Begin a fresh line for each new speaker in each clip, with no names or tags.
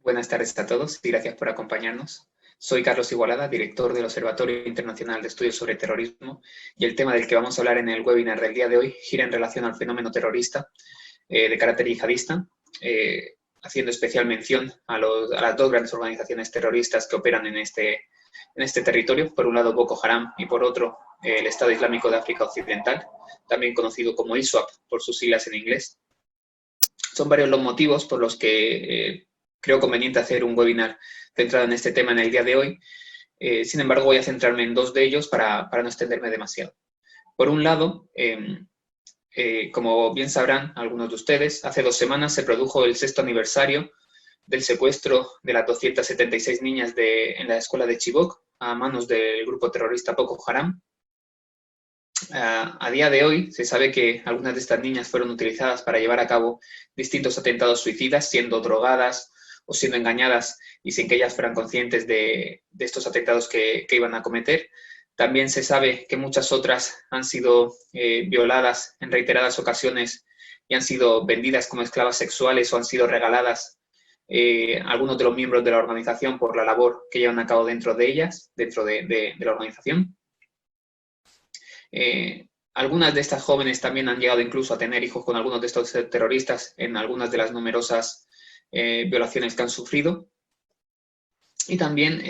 Buenas tardes a todos y gracias por acompañarnos. Soy Carlos Igualada, director del Observatorio Internacional de Estudios sobre Terrorismo, y el tema del que vamos a hablar en el webinar del día de hoy gira en relación al fenómeno terrorista de carácter yihadista, haciendo especial mención a las dos grandes organizaciones terroristas que operan en este territorio, por un lado Boko Haram y por otro el Estado Islámico de África Occidental, también conocido como ISWAP por sus siglas en inglés. Son varios los motivos por los que creo conveniente hacer un webinar centrado en este tema en el día de hoy. Sin embargo, voy a centrarme en dos de ellos para no extenderme demasiado. Por un lado, como bien sabrán algunos de ustedes, hace 2 semanas se produjo el 6º aniversario del secuestro de las 276 niñas en la escuela de Chibok a manos del grupo terrorista Boko Haram. A día de hoy se sabe que algunas de estas niñas fueron utilizadas para llevar a cabo distintos atentados suicidas, siendo drogadas o siendo engañadas y sin que ellas fueran conscientes de estos atentados que iban a cometer. También se sabe que muchas otras han sido violadas en reiteradas ocasiones y han sido vendidas como esclavas sexuales o han sido regaladas algunos de los miembros de la organización por la labor que llevan a cabo dentro de ellas, dentro de la organización. Algunas de estas jóvenes también han llegado incluso a tener hijos con algunos de estos terroristas en algunas de las numerosas violaciones que han sufrido. Y también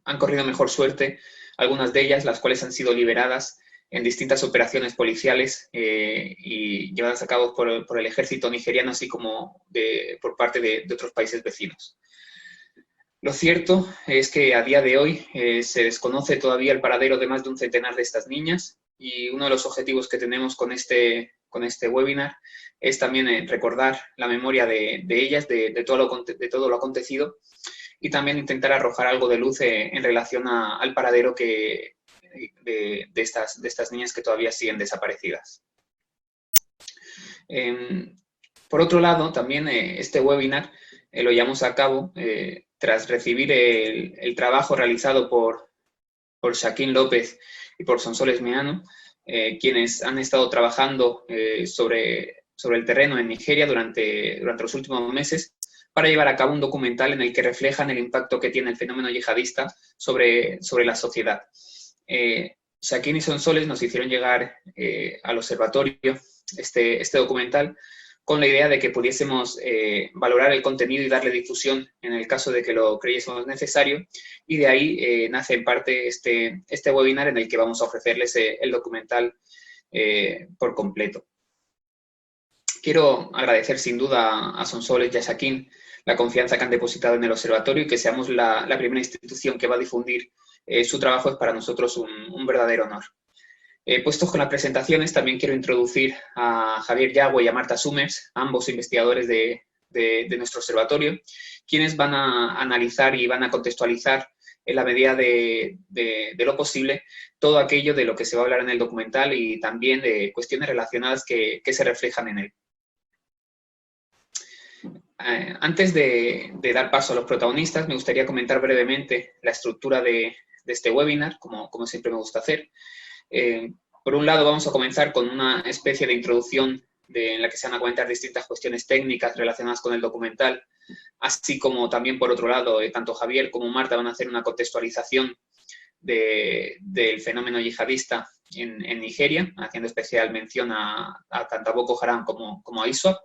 han corrido mejor suerte algunas de ellas, las cuales han sido liberadas en distintas operaciones policiales y llevadas a cabo por el ejército nigeriano, así como por parte de otros países vecinos. Lo cierto es que a día de hoy se desconoce todavía el paradero de más de un centenar de estas niñas, y uno de los objetivos que tenemos con este webinar es también recordar la memoria de ellas, de todo lo acontecido, y también intentar arrojar algo de luz en relación al paradero de estas niñas que todavía siguen desaparecidas. Por otro lado, también este webinar lo llevamos a cabo tras recibir el trabajo realizado por Shaquín López y por Sonsoles Meano, quienes han estado trabajando sobre el terreno en Nigeria durante los últimos meses para llevar a cabo un documental en el que reflejan el impacto que tiene el fenómeno yihadista sobre la sociedad. Shaquín y Sonsoles nos hicieron llegar al observatorio este documental con la idea de que pudiésemos valorar el contenido y darle difusión en el caso de que lo creyésemos necesario, y de ahí nace en parte este webinar en el que vamos a ofrecerles el documental por completo. Quiero agradecer sin duda a Sonsoles y a Shaquín la confianza que han depositado en el observatorio, y que seamos la primera institución que va a difundir su trabajo es para nosotros un verdadero honor. Puestos con las presentaciones, también quiero introducir a Javier Yagüe y a Marta Summers, ambos investigadores de nuestro observatorio, quienes van a analizar y van a contextualizar en la medida de lo posible todo aquello de lo que se va a hablar en el documental, y también de cuestiones relacionadas que se reflejan en él. Antes de dar paso a los protagonistas, me gustaría comentar brevemente la estructura de este webinar, como siempre me gusta hacer. Por un lado, vamos a comenzar con una especie de introducción en la que se van a comentar distintas cuestiones técnicas relacionadas con el documental, así como también, por otro lado, tanto Javier como Marta van a hacer una contextualización del fenómeno yihadista en Nigeria, haciendo especial mención tanto a Boko Haram como a ISWAP.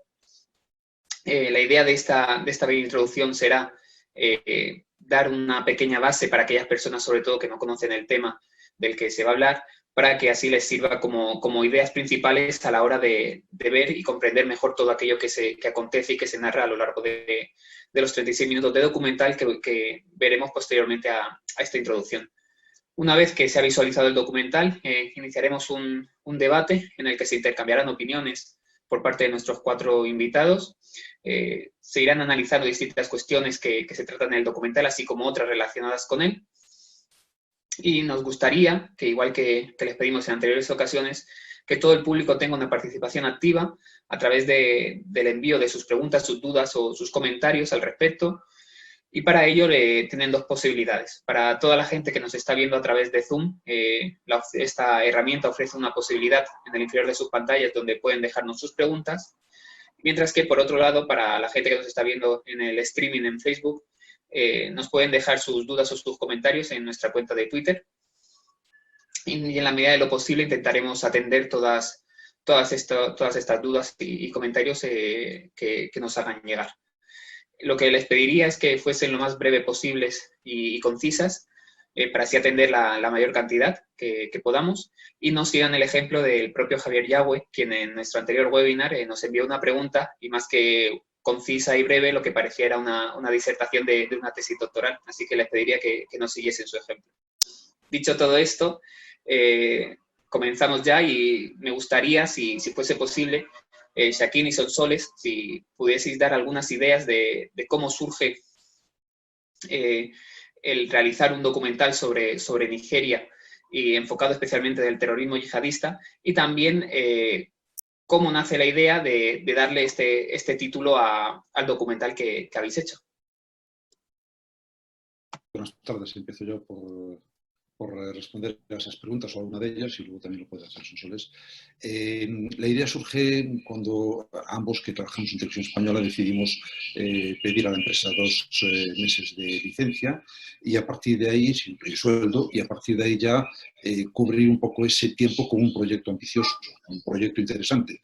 La idea de esta introducción será dar una pequeña base para aquellas personas, sobre todo, que no conocen el tema del que se va a hablar, para que así les sirva como ideas principales a la hora de ver y comprender mejor todo aquello que acontece y que se narra a lo largo de los 36 minutos de documental que veremos posteriormente a esta introducción. Una vez que se ha visualizado el documental, iniciaremos un debate en el que se intercambiarán opiniones por parte de nuestros 4 invitados. Se irán analizando distintas cuestiones que se tratan en el documental, así como otras relacionadas con él. Y nos gustaría, que igual que les pedimos en anteriores ocasiones, que todo el público tenga una participación activa a través del envío de sus preguntas, sus dudas o sus comentarios al respecto. Y para ello tienen 2 posibilidades. Para toda la gente que nos está viendo a través de Zoom, esta herramienta ofrece una posibilidad en el interior de sus pantallas donde pueden dejarnos sus preguntas. Mientras que, por otro lado, para la gente que nos está viendo en el streaming en Facebook, nos pueden dejar sus dudas o sus comentarios en nuestra cuenta de Twitter. Y en la medida de lo posible intentaremos atender todas estas dudas y comentarios que nos hagan llegar. Lo que les pediría es que fuesen lo más breve posibles y concisas, para así atender la mayor cantidad que podamos, y no sigan el ejemplo del propio Javier Yagüe, quien en nuestro anterior webinar nos envió una pregunta y más que concisa y breve, lo que parecía era una disertación de una tesis doctoral. Así que les pediría que no siguiesen su ejemplo. Dicho todo esto, comenzamos ya, y me gustaría, si fuese posible, Chakín y Sonsoles, si pudieseis dar algunas ideas de cómo surge el realizar un documental sobre Nigeria, y enfocado especialmente del terrorismo yihadista, y también cómo nace la idea de darle este título al documental que habéis hecho.
Buenas tardes, empiezo yo por responder a esas preguntas o a alguna de ellas, y luego también lo puede hacer Sonsoles. La idea surge cuando ambos, que trabajamos en Televisión Española, decidimos pedir a la empresa 2 meses de licencia, y a partir de ahí, sin sueldo, y a partir de ahí ya cubrir un poco ese tiempo con un proyecto ambicioso, un proyecto interesante.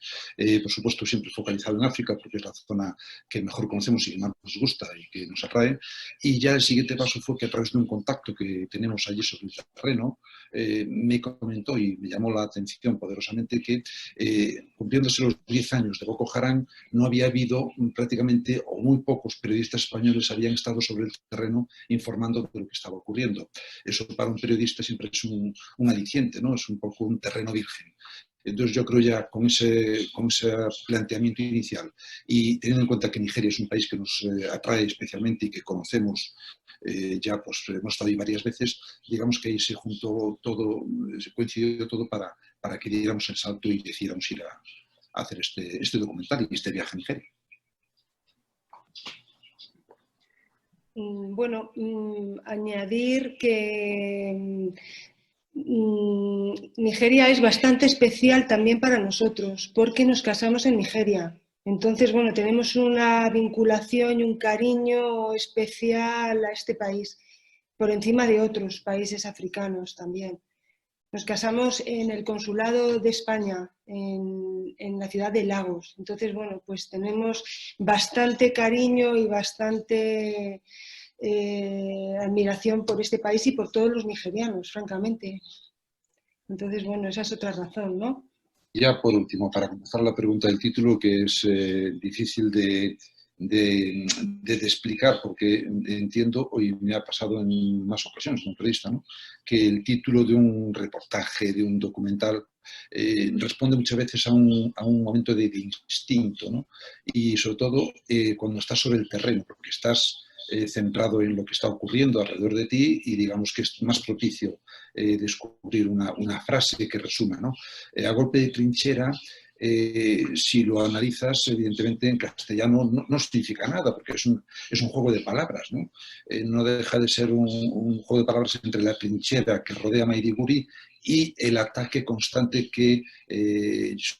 Por supuesto, siempre focalizado en África, porque es la zona que mejor conocemos y que más nos gusta y que nos atrae. Y ya el siguiente paso fue que, a través de un contacto que tenemos allí sobre el terreno, me comentó y me llamó la atención poderosamente que, cumpliéndose los 10 años de Boko Haram, no había habido prácticamente, o muy pocos periodistas españoles habían estado sobre el terreno informando de lo que estaba ocurriendo. Eso para un periodista siempre es un aliciente, ¿no? Es un poco un terreno virgen. Entonces yo creo, ya con ese planteamiento inicial, y teniendo en cuenta que Nigeria es un país que nos atrae especialmente y que conocemos, ya pues hemos estado ahí varias veces, digamos que ahí se juntó todo, se coincidió todo para que diéramos el salto y decidiéramos ir a hacer este documental y este viaje a Nigeria.
Bueno, añadir que Nigeria es bastante especial también para nosotros, porque nos casamos en Nigeria. Entonces, bueno, tenemos una vinculación y un cariño especial a este país, por encima de otros países africanos también. Nos casamos en el Consulado de España, en la ciudad de Lagos. Entonces, bueno, pues tenemos bastante cariño y bastante admiración por este país y por todos los nigerianos, francamente. Entonces, bueno, esa es otra razón, ¿no?
Ya por último, para contestar la pregunta del título, que es difícil de explicar, porque entiendo, y me ha pasado en más ocasiones como periodista, ¿no?, que el título de un reportaje, de un documental, responde muchas veces a un momento de instinto, ¿no? Y sobre todo cuando estás sobre el terreno, porque estás centrado en lo que está ocurriendo alrededor de ti, y digamos que es más propicio descubrir una frase que resuma, ¿no? A golpe de trinchera, si lo analizas, evidentemente en castellano no significa nada, porque es un juego de palabras, ¿no? No deja de ser un juego de palabras entre la trinchera que rodea Maiduguri y el ataque constante que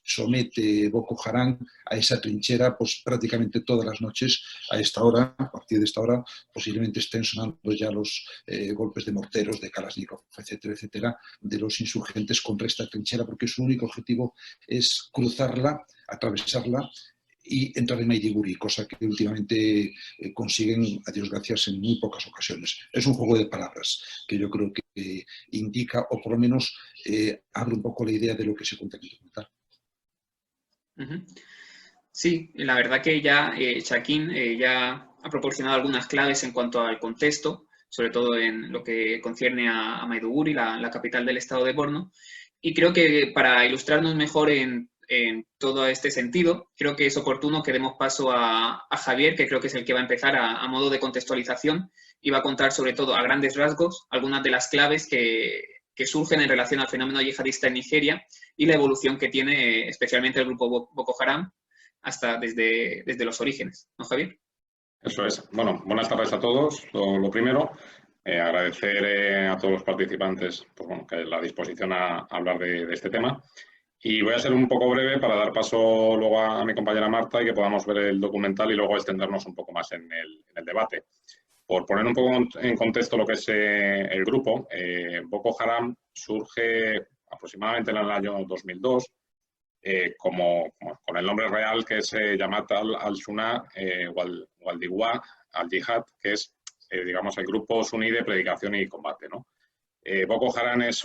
somete Boko Haram a esa trinchera, pues prácticamente todas las noches a esta hora. A partir de esta hora posiblemente estén sonando ya los golpes de morteros, de Kalashnikov, etcétera, etcétera, de los insurgentes contra esta trinchera, porque su único objetivo es cruzarla, atravesarla y entrar en Maiduguri, cosa que últimamente consiguen, a Dios gracias, en muy pocas ocasiones. Es un juego de palabras que yo creo que indica, o por lo menos abre un poco la idea de lo que se cuenta en el documental.
Sí, la verdad que ya Chakín ya ha proporcionado algunas claves en cuanto al contexto, sobre todo en lo que concierne a Maiduguri, la capital del estado de Borno, y creo que para ilustrarnos mejor en todo este sentido, creo que es oportuno que demos paso a Javier, que creo que es el que va a empezar a modo de contextualización, y va a contar sobre todo a grandes rasgos algunas de las claves que surgen en relación al fenómeno yihadista en Nigeria y la evolución que tiene especialmente el grupo Boko Haram hasta desde los orígenes. ¿No, Javier?
Eso es. Bueno, buenas tardes a todos. Lo primero, agradecer a todos los participantes, pues, bueno, que la disposición a hablar de este tema. Y voy a ser un poco breve para dar paso luego a mi compañera Marta y que podamos ver el documental y luego extendernos un poco más en el debate. Por poner un poco en contexto lo que es el grupo, Boko Haram surge aproximadamente en el año 2002 con el nombre real que es Jamaat al-Sunnah wal-Diwa al-Jihad, que es, digamos, el grupo suní de predicación y combate, ¿no? Boko Haram es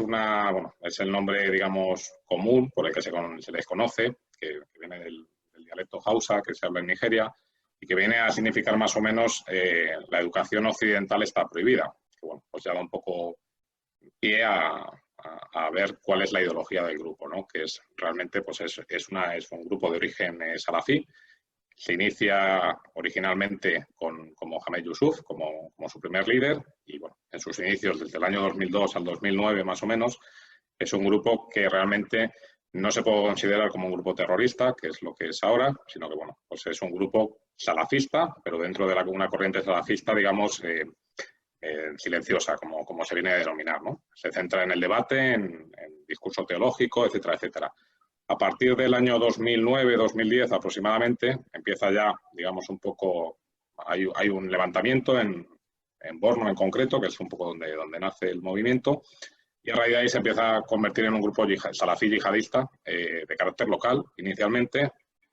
el nombre, digamos, común por el que se les conoce, que viene del dialecto Hausa, que se habla en Nigeria, y que viene a significar más o menos la educación occidental está prohibida. Que, bueno, pues ya da un poco pie a ver cuál es la ideología del grupo, ¿no? Que es realmente pues es un grupo de origen salafí. Se inicia originalmente con Mohamed Yusuf como su primer líder y bueno, en sus inicios desde el año 2002 al 2009 más o menos, es un grupo que realmente no se puede considerar como un grupo terrorista, que es lo que es ahora, sino que bueno, pues es un grupo salafista, pero dentro de una corriente salafista, digamos, silenciosa, como se viene a denominar, ¿no? Se centra en el debate, en discurso teológico, etcétera, etcétera. A partir del año 2009-2010 aproximadamente, empieza ya, digamos, un poco, hay un levantamiento en Borno en concreto, que es un poco donde nace el movimiento, y a raíz de ahí se empieza a convertir en un grupo salafí yihadista de carácter local inicialmente,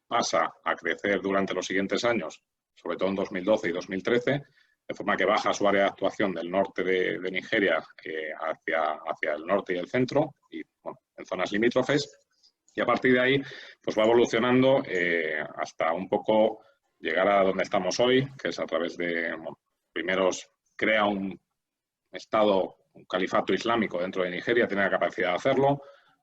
pasa a crecer durante los siguientes años, sobre todo en 2012 y 2013, de forma que baja su área de actuación del norte de Nigeria hacia el norte y el centro, y bueno, en zonas limítrofes. Y a partir de ahí, pues va evolucionando hasta un poco llegar a donde estamos hoy, que es a través de, primeros crea un Estado, un califato islámico dentro de Nigeria, tiene la capacidad de hacerlo.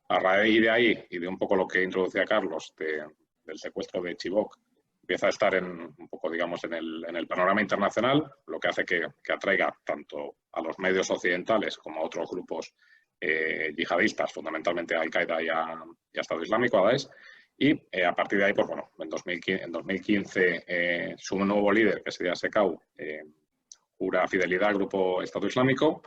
A raíz de ahí, y de un poco lo que introducía Carlos, del secuestro de Chibok, empieza a estar un poco, digamos, en el panorama internacional, lo que hace que atraiga tanto a los medios occidentales como a otros grupos yihadistas, fundamentalmente a Al-Qaeda y a Estado Islámico, a Daesh. Y a partir de ahí, pues bueno, en 2015 su nuevo líder, que sería Sekau, jura fidelidad al grupo Estado Islámico.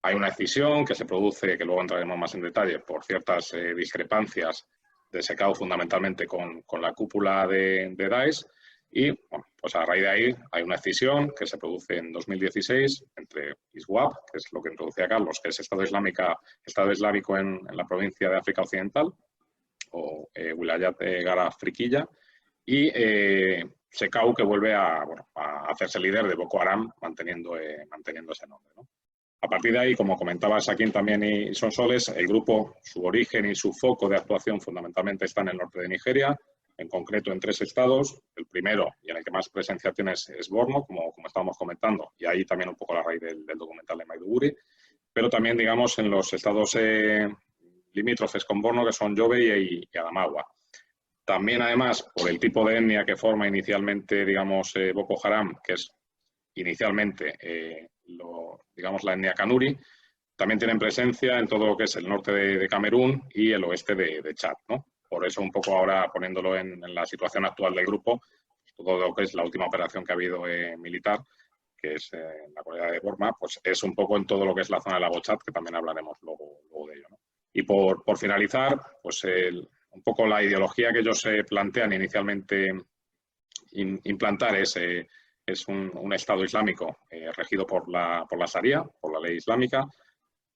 Hay una escisión que se produce, que luego entraremos más en detalle, por ciertas discrepancias de Sekau fundamentalmente con la cúpula de Daesh. Y bueno, pues a raíz de ahí hay una escisión que se produce en 2016 entre ISWAP, que es lo que introducía Carlos, que es Estado Islámico en la provincia de África Occidental, o Wilayat Gara Friquilla, y Sekau, que vuelve a hacerse líder de Boko Haram, manteniendo ese nombre, ¿no? A partir de ahí, como comentaba Sakin también y Sonsoles, el grupo, su origen y su foco de actuación fundamentalmente está en el norte de Nigeria, en concreto en 3 estados. El primero, y en el que más presencia tiene, es Borno, como estábamos comentando, y ahí también un poco la raíz del documental de Maiduguri, pero también, digamos, en los estados limítrofes con Borno, que son Yobe y Adamawa. También, además, por el tipo de etnia que forma inicialmente, digamos, Boko Haram, que es inicialmente digamos, la etnia kanuri, también tienen presencia en todo lo que es el norte de Camerún y el oeste de Chad, ¿no? Por eso, un poco ahora poniéndolo en la situación actual del grupo, todo lo que es la última operación que ha habido militar, que es en la comunidad de Borma, pues es un poco en todo lo que es la zona de la Bochat, que también hablaremos luego de ello, ¿no? Y por finalizar, pues un poco la ideología que ellos plantean inicialmente implantar es un Estado islámico regido por la Sharia, por la ley islámica.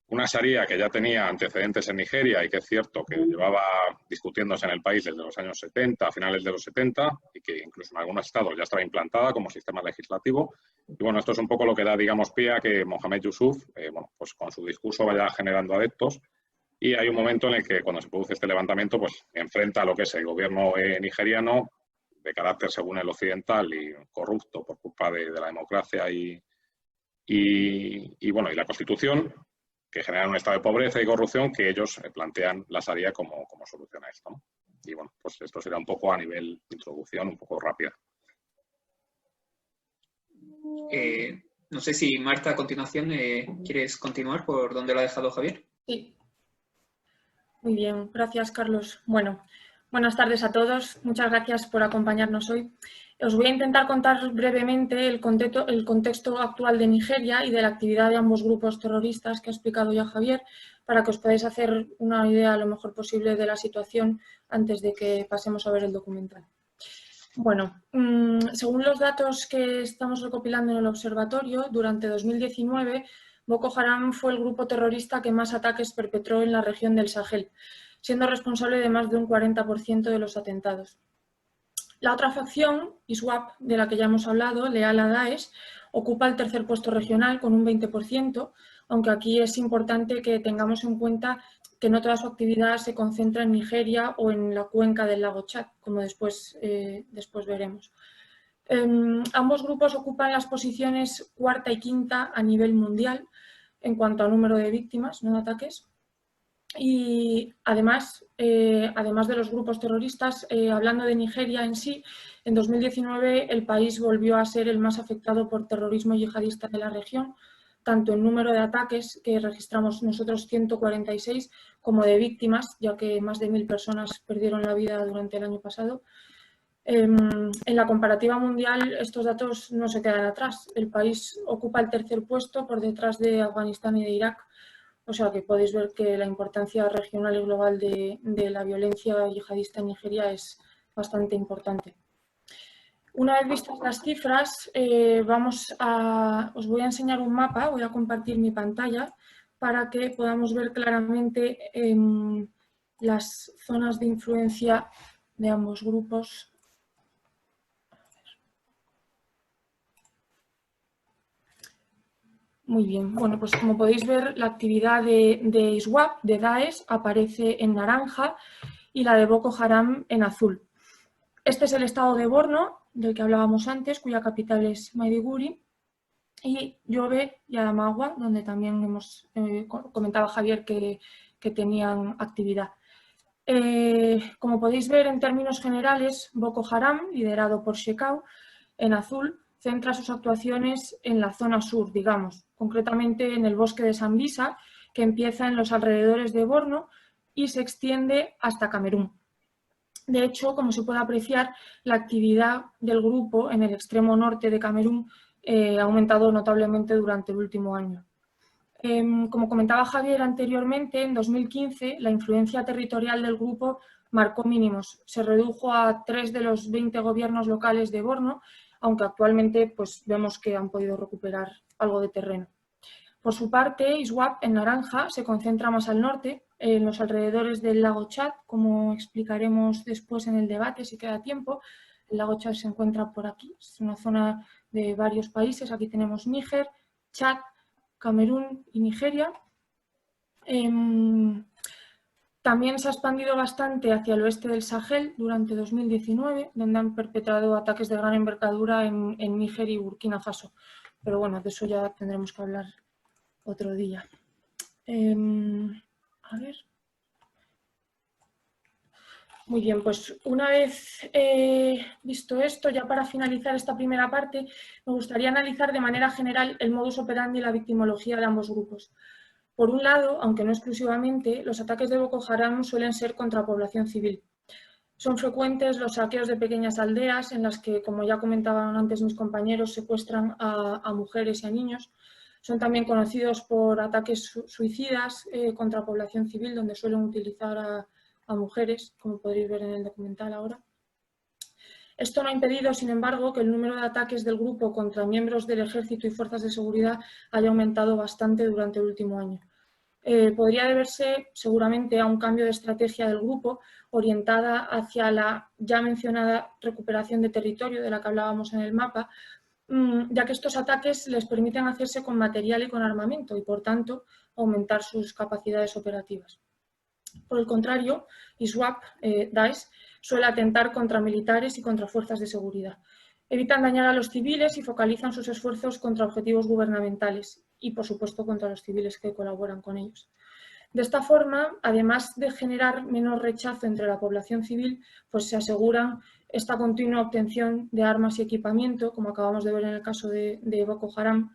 Una Sharia que ya tenía antecedentes en Nigeria y que es cierto que llevaba discutiéndose en el país desde los años 70, a finales de los 70, y que incluso en algunos estados ya estaba implantada como sistema legislativo. Y bueno, esto es un poco lo que da, digamos, pie a que Mohamed Yusuf, bueno, pues con su discurso vaya generando adeptos. Y hay un momento en el que cuando se produce este levantamiento, pues enfrenta a lo que es el gobierno nigeriano, de carácter según el occidental y corrupto por culpa de la democracia y la Constitución, que generan un estado de pobreza y corrupción que ellos plantean la Sharia como solución a esto, ¿no? Y bueno, pues esto será un poco a nivel de introducción, un poco rápida.
No sé si Marta, a continuación, ¿quieres continuar por donde lo ha dejado Javier?
Sí. Muy bien, gracias, Carlos. Bueno, Buenas tardes a todos. Muchas gracias por acompañarnos hoy. Os voy a intentar contar brevemente el contexto actual de Nigeria y de la actividad de ambos grupos terroristas que ha explicado ya Javier, para que os podáis hacer una idea lo mejor posible de la situación antes de que pasemos a ver el documental. Bueno, según los datos que estamos recopilando en el observatorio, durante 2019 Boko Haram fue el grupo terrorista que más ataques perpetró en la región del Sahel, siendo responsable de más de un 40% de los atentados. La otra facción, ISWAP, de la que ya hemos hablado, leal a Daesh, ocupa el tercer puesto regional con un 20%, aunque aquí es importante que tengamos en cuenta que no toda su actividad se concentra en Nigeria o en la cuenca del lago Chad, como después veremos. Ambos grupos ocupan las posiciones cuarta y quinta a nivel mundial en cuanto a número de víctimas, no de ataques. Y además de los grupos terroristas, hablando de Nigeria en sí, en 2019 el país volvió a ser el más afectado por terrorismo yihadista de la región, tanto en número de ataques, que registramos nosotros 146, como de víctimas, ya que más de 1000 personas perdieron la vida durante el año pasado. En la comparativa mundial estos datos no se quedan atrás. El país ocupa el tercer puesto por detrás de Afganistán y de Irak. O sea que podéis ver que la importancia regional y global de la violencia yihadista en Nigeria es bastante importante. Una vez vistas las cifras, os voy a enseñar un mapa, voy a compartir mi pantalla para que podamos ver claramente las zonas de influencia de ambos grupos. Muy bien, bueno, pues como podéis ver, la actividad de ISWAP, de Daesh, aparece en naranja y la de Boko Haram en azul. Este es el estado de Borno, del que hablábamos antes, cuya capital es Maiduguri, y Yobe y Adamawa, donde también comentaba Javier que tenían actividad. Como podéis ver, en términos generales, Boko Haram, liderado por Shekau, en azul, centra sus actuaciones en la zona sur, digamos, concretamente en el bosque de Sambisa, que empieza en los alrededores de Borno y se extiende hasta Camerún. De hecho, como se puede apreciar, la actividad del grupo en el extremo norte de Camerún ha aumentado notablemente durante el último año. Como comentaba Javier anteriormente, en 2015 la influencia territorial del grupo marcó mínimos. Se redujo a 3 de los 20 gobiernos locales de Borno, aunque actualmente pues, vemos que han podido recuperar algo de terreno. Por su parte, ISWAP, en naranja, se concentra más al norte, en los alrededores del lago Chad, como explicaremos después en el debate si queda tiempo. El lago Chad se encuentra por aquí, es una zona de varios países. Aquí tenemos Níger, Chad, Camerún y Nigeria. También se ha expandido bastante hacia el oeste del Sahel durante 2019, donde han perpetrado ataques de gran envergadura en Níger y Burkina Faso. Pero bueno, de eso ya tendremos que hablar otro día. A ver. Muy bien, pues una vez visto esto, ya para finalizar esta primera parte, me gustaría analizar de manera general el modus operandi y la victimología de ambos grupos. Por un lado, aunque no exclusivamente, los ataques de Boko Haram suelen ser contra población civil. Son frecuentes los saqueos de pequeñas aldeas en las que, como ya comentaban antes mis compañeros, secuestran a mujeres y a niños. Son también conocidos por ataques suicidas contra población civil, donde suelen utilizar a mujeres, como podréis ver en el documental ahora. Esto no ha impedido, sin embargo, que el número de ataques del grupo contra miembros del ejército y fuerzas de seguridad haya aumentado bastante durante el último año. Podría deberse seguramente a un cambio de estrategia del grupo orientada hacia la ya mencionada recuperación de territorio de la que hablábamos en el mapa, ya que estos ataques les permiten hacerse con material y con armamento y, por tanto, aumentar sus capacidades operativas. Por el contrario, ISWAP, Daesh, suele atentar contra militares y contra fuerzas de seguridad. Evitan dañar a los civiles y focalizan sus esfuerzos contra objetivos gubernamentales y, por supuesto, contra los civiles que colaboran con ellos. De esta forma, además de generar menor rechazo entre la población civil, pues se aseguran esta continua obtención de armas y equipamiento, como acabamos de ver en el caso de Boko Haram,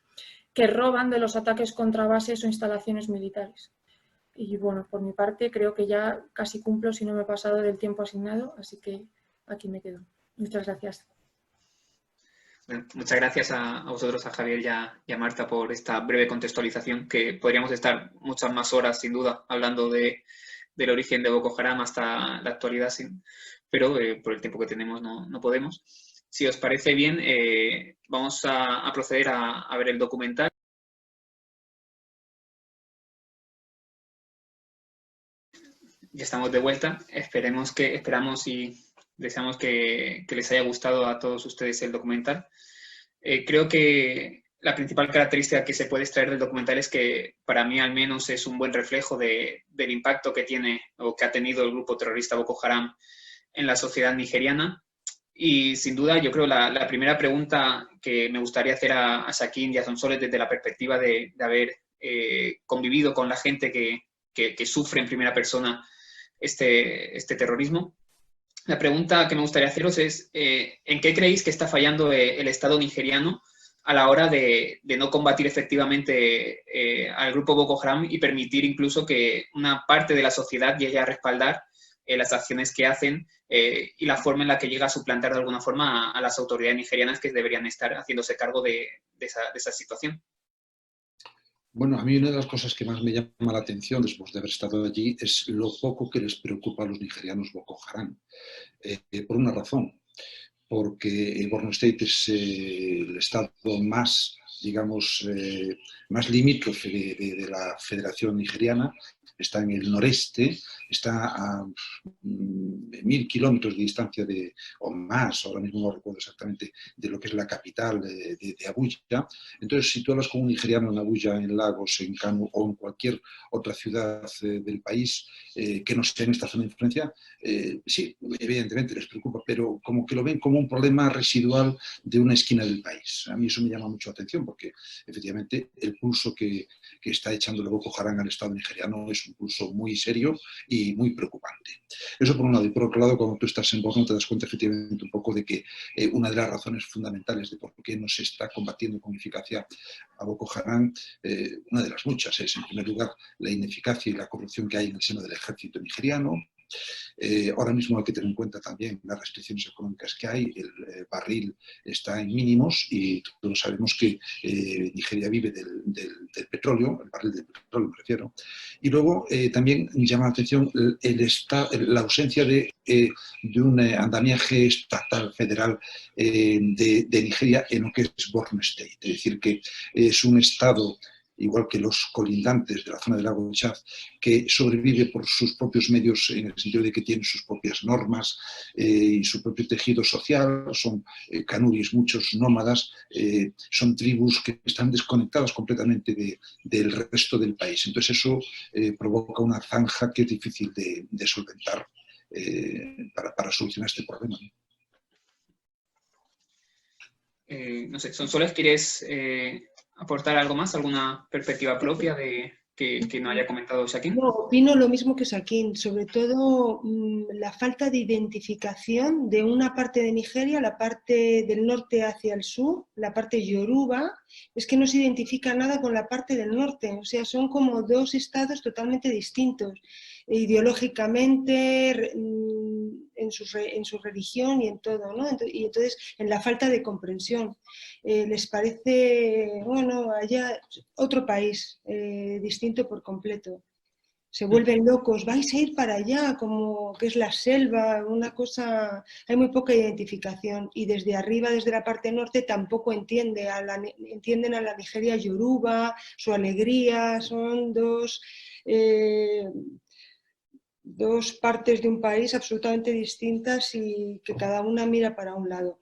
que roban de los ataques contra bases o instalaciones militares. Y bueno, por mi parte creo que ya casi cumplo si no me he pasado del tiempo asignado, así que aquí me quedo. Muchas gracias.
Bueno, muchas gracias a vosotros, a Javier y a Marta, por esta breve contextualización, que podríamos estar muchas más horas, sin duda, hablando del origen de Boko Haram hasta la actualidad, pero por el tiempo que tenemos no podemos. Si os parece bien, vamos a proceder a ver el documental. Ya estamos de vuelta. Esperamos y deseamos que les haya gustado a todos ustedes el documental. Creo que la principal característica que se puede extraer del documental es que, para mí al menos, es un buen reflejo del impacto que tiene o que ha tenido el grupo terrorista Boko Haram en la sociedad nigeriana. Y sin duda, yo creo la primera pregunta que me gustaría hacer a Shakin y a Sonsoles, desde la perspectiva de haber convivido con la gente que sufre en primera persona este terrorismo. La pregunta que me gustaría haceros es, ¿en qué creéis que está fallando el Estado nigeriano a la hora de no combatir efectivamente al grupo Boko Haram y permitir incluso que una parte de la sociedad llegue a respaldar las acciones que hacen y la forma en la que llega a suplantar de alguna forma a las autoridades nigerianas, que deberían estar haciéndose cargo de esa situación?
Bueno, a mí una de las cosas que más me llama la atención después de haber estado allí es lo poco que les preocupa a los nigerianos Boko Haram. Por una razón, porque Borno State es el estado más, digamos, más limítrofe de la Federación Nigeriana. Está en el noreste, está a 1000 kilómetros de distancia o más, ahora mismo no recuerdo exactamente, de lo que es la capital de Abuya. Entonces, si tú hablas con un nigeriano en Abuya, en Lagos, en Kano o en cualquier otra ciudad del país que no esté en esta zona de influencia, sí, evidentemente les preocupa, pero como que lo ven como un problema residual de una esquina del país. A mí eso me llama mucho la atención, porque efectivamente el pulso que está echando el Boko Haram al Estado nigeriano es un pulso muy serio y muy preocupante. Eso por un lado. Y por otro lado, cuando tú estás en Borno te das cuenta efectivamente un poco de que una de las razones fundamentales de por qué no se está combatiendo con eficacia a Boko Haram, una de las muchas, es en primer lugar la ineficacia y la corrupción que hay en el seno del ejército nigeriano. Ahora mismo hay que tener en cuenta también las restricciones económicas que hay. El barril está en mínimos y todos sabemos que Nigeria vive del petróleo, el barril del petróleo me refiero. Y luego también llama la atención la ausencia de un andamiaje estatal, federal de Nigeria en lo que es Borno State. Es decir, que es un estado, igual que los colindantes de la zona del lago de Chad, que sobrevive por sus propios medios, en el sentido de que tiene sus propias normas y su propio tejido social. Son canuris, muchos nómadas, son tribus que están desconectadas completamente del resto del país. Entonces eso provoca una zanja que es difícil de solventar para solucionar este problema.
No sé, Sonsoles, ¿quieres aportar algo más, alguna perspectiva propia que no haya comentado Shakin?
No, opino lo mismo que Shakin, sobre todo la falta de identificación de una parte de Nigeria, la parte del norte hacia el sur, la parte yoruba, es que no se identifica nada con la parte del norte, o sea, son como dos estados totalmente distintos, ideológicamente, en su religión y en todo, ¿no? Y entonces, en la falta de comprensión. Les parece, bueno, allá otro país distinto por completo. Se vuelven locos, vais a ir para allá, como que es la selva, una cosa, hay muy poca identificación. Y desde arriba, desde la parte norte, tampoco entienden a la Nigeria yoruba, su alegría, son dos partes de un país absolutamente distintas y que cada una mira para un lado.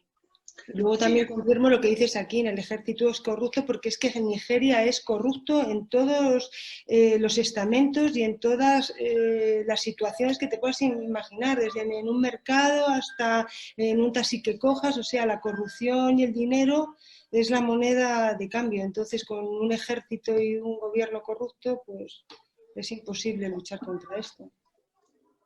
Luego también confirmo lo que dices aquí, en el ejército es corrupto, porque es que en Nigeria es corrupto en todos los estamentos y en todas las situaciones que te puedas imaginar, desde en un mercado hasta en un taxi que cojas, o sea, la corrupción y el dinero es la moneda de cambio. Entonces, con un ejército y un gobierno corrupto, pues es imposible luchar contra esto.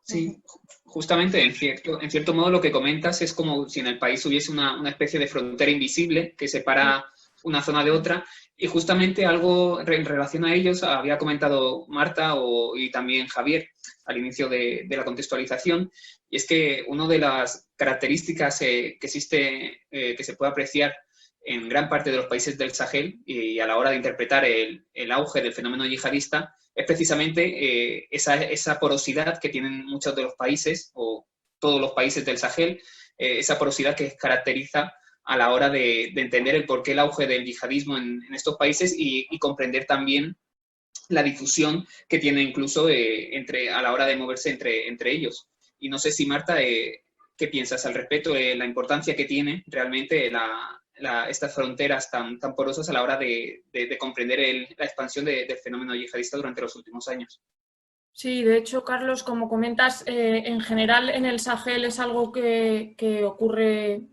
Sí, justamente en cierto modo lo que comentas es como si en el país hubiese una especie de frontera invisible que separa una zona de otra. Y justamente algo en relación a ellos había comentado Marta y también Javier al inicio de la contextualización, y es que una de las características que existe, que se puede apreciar en gran parte de los países del Sahel y a la hora de interpretar el auge del fenómeno yihadista es precisamente esa porosidad que tienen muchos de los países o todos los países del Sahel, esa porosidad que caracteriza a la hora de entender el porqué el auge del yihadismo en estos países y comprender también la difusión que tiene incluso a la hora de moverse entre ellos. Y no sé si, Marta, ¿qué piensas al respecto de la importancia que tiene realmente estas fronteras tan porosas a la hora de comprender la expansión del fenómeno yihadista durante los últimos años?
Sí, de hecho, Carlos, como comentas, en general en el Sahel es algo que ocurre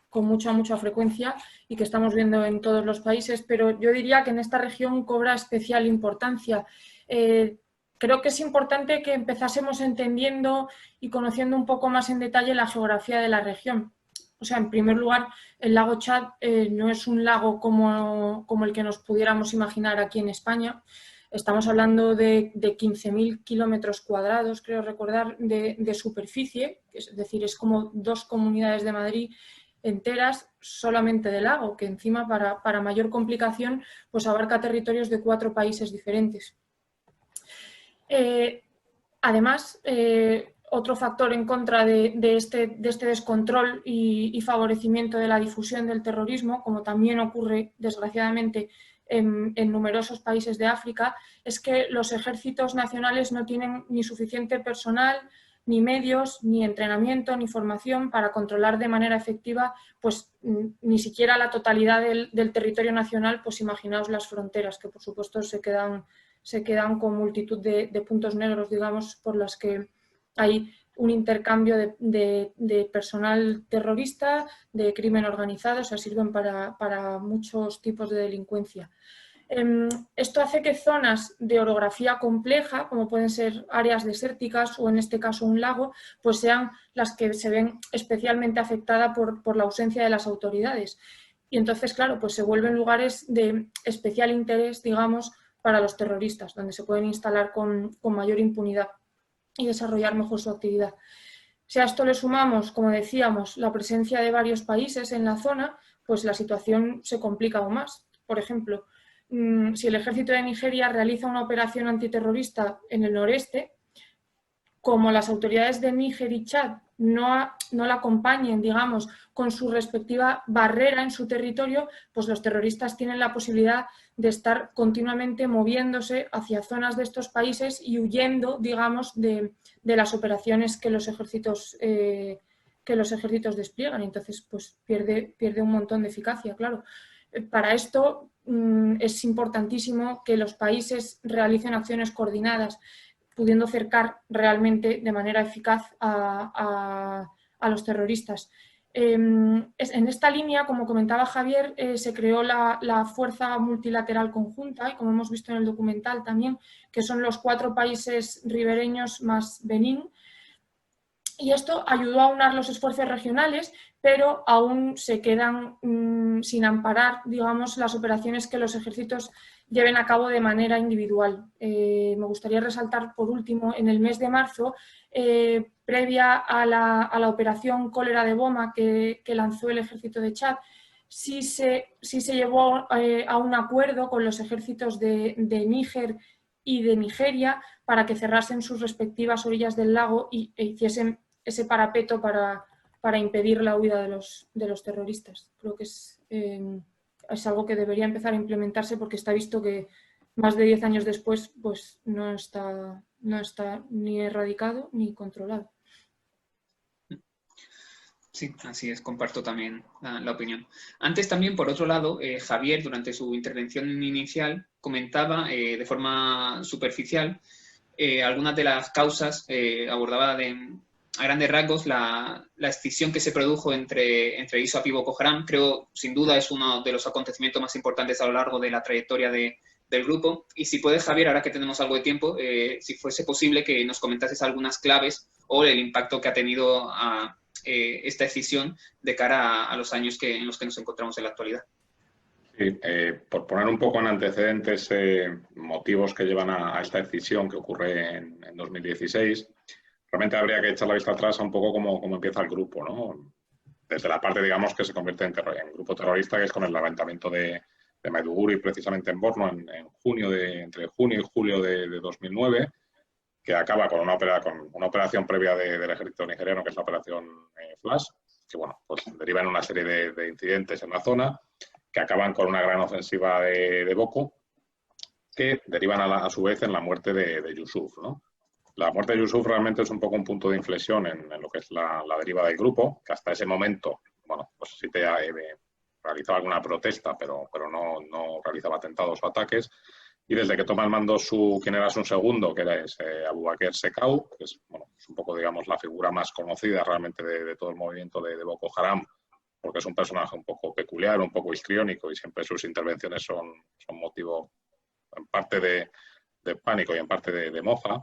con mucha frecuencia y que estamos viendo en todos los países, pero yo diría que en esta región cobra especial importancia. Creo que es importante que empezásemos entendiendo y conociendo un poco más en detalle la geografía de la región. O sea, en primer lugar, el lago Chad no es un lago como el que nos pudiéramos imaginar aquí en España. Estamos hablando de 15.000 kilómetros cuadrados, creo recordar, de superficie, es decir, es como 2 comunidades de Madrid enteras solamente de lago, que encima para mayor complicación pues abarca territorios de 4 países diferentes. Además, otro factor en contra de este descontrol y favorecimiento de la difusión del terrorismo, como también ocurre desgraciadamente en numerosos países de África, es que los ejércitos nacionales no tienen ni suficiente personal, ni medios, ni entrenamiento, ni formación para controlar de manera efectiva pues ni siquiera la totalidad del territorio nacional. Pues imaginaos las fronteras, que por supuesto se quedan con multitud de puntos negros, digamos, por las que hay un intercambio de personal terrorista, de crimen organizado, o sea, sirven para muchos tipos de delincuencia. Esto hace que zonas de orografía compleja, como pueden ser áreas desérticas o en este caso un lago, pues sean las que se ven especialmente afectadas por la ausencia de las autoridades. Y entonces, claro, pues se vuelven lugares de especial interés, digamos, para los terroristas, donde se pueden instalar con mayor impunidad y desarrollar mejor su actividad. Si a esto le sumamos, como decíamos, la presencia de varios países en la zona, pues la situación se complica aún más. Por ejemplo, si el ejército de Nigeria realiza una operación antiterrorista en el noreste, como las autoridades de Níger y Chad no la acompañen, digamos, con su respectiva barrera en su territorio, pues los terroristas tienen la posibilidad de estar continuamente moviéndose hacia zonas de estos países y huyendo, digamos, de las operaciones que los ejércitos despliegan. Entonces, pues pierde un montón de eficacia, claro. Para esto es importantísimo que los países realicen acciones coordinadas, pudiendo cercar realmente de manera eficaz a los terroristas. En esta línea, como comentaba Javier, se creó la Fuerza Multilateral Conjunta, y como hemos visto en el documental también, que son los 4 países ribereños más Benín. Y esto ayudó a aunar los esfuerzos regionales, pero aún se quedan sin amparar, digamos, las operaciones que los ejércitos lleven a cabo de manera individual. Me gustaría resaltar, por último, en el mes de marzo, previa a la operación Cólera de Boma que lanzó el ejército de Chad, sí se llevó a un acuerdo con los ejércitos de Níger y de Nigeria para que cerrasen sus respectivas orillas del lago e hiciesen ese parapeto para impedir la huida de los terroristas. Creo que es algo que debería empezar a implementarse, porque está visto que más de 10 años después pues no está ni erradicado ni controlado.
Sí, así es, comparto también la opinión. Antes también, por otro lado, Javier, durante su intervención inicial, comentaba de forma superficial algunas de las causas, abordaba a grandes rasgos la escisión que se produjo entre ISWAP y Boko Haram. Creo, sin duda, es uno de los acontecimientos más importantes a lo largo de la trayectoria del grupo. Y si puedes, Javier, ahora que tenemos algo de tiempo, si fuese posible que nos comentases algunas claves o el impacto que ha tenido esta escisión de cara a los años en los que nos encontramos en la actualidad.
Sí, por poner un poco en antecedentes motivos que llevan a esta decisión que ocurre en 2016, realmente habría que echar la vista atrás a un poco cómo empieza el grupo, ¿no? Desde la parte, digamos, que se convierte en grupo terrorista, que es con el levantamiento de Maiduguri, precisamente en Borno, entre junio y julio de 2009, que acaba con una operación previa del ejército nigeriano, que es la operación Flash, que bueno, pues deriva en una serie de incidentes en la zona, que acaban con una gran ofensiva de Boko, que derivan a su vez en la muerte de Yusuf, ¿no? La muerte de Yusuf realmente es un poco un punto de inflexión en lo que es la deriva del grupo, que hasta ese momento, bueno, pues sí te realizaba alguna protesta, pero no realizaba atentados o ataques. Y desde que toma el mando quien era su segundo, que era Abubakar Shekau, que es, bueno, es un poco, digamos, la figura más conocida realmente de todo el movimiento de Boko Haram, porque es un personaje un poco peculiar, un poco histriónico, y siempre sus intervenciones son motivo en parte de pánico y en parte de mofa,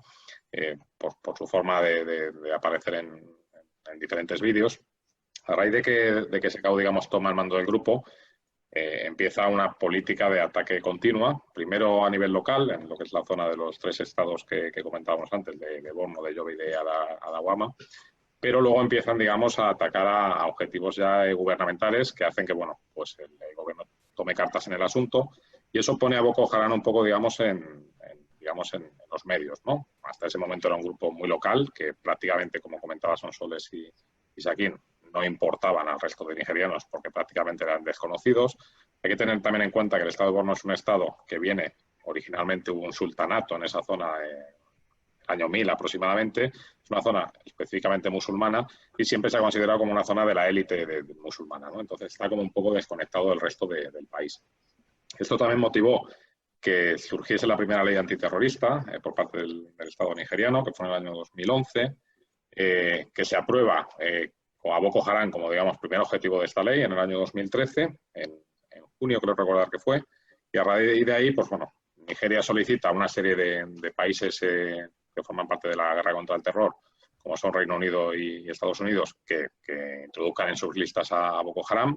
por su forma de aparecer en diferentes vídeos. A raíz de que Shekau, digamos, toma el mando del grupo, empieza una política de ataque continua, primero a nivel local, en lo que es la zona de los 3 estados que comentábamos antes, de Borno, de Yobe y de Adawama, pero luego empiezan, digamos, a atacar a objetivos ya gubernamentales que hacen que, bueno, pues el gobierno tome cartas en el asunto, y eso pone a Boko Haram un poco, digamos, en los medios, ¿no? Hasta ese momento era un grupo muy local, que prácticamente, como comentaba Sonsoles y Sakin, no importaban al resto de nigerianos porque prácticamente eran desconocidos. Hay que tener también en cuenta que el estado de Borno es un estado que originalmente hubo un sultanato en esa zona, año 1000 aproximadamente, es una zona específicamente musulmana y siempre se ha considerado como una zona de la élite musulmana, ¿no? Entonces está como un poco desconectado del resto del país. Esto también motivó que surgiese la primera ley antiterrorista por parte del Estado nigeriano, que fue en el año 2011, que se aprueba a Boko Haram como, digamos, primer objetivo de esta ley en el año 2013, en junio creo recordar que fue, y a raíz de ahí, pues bueno, Nigeria solicita a una serie de países que forman parte de la guerra contra el terror, como son Reino Unido y Estados Unidos, que introduzcan en sus listas a Boko Haram.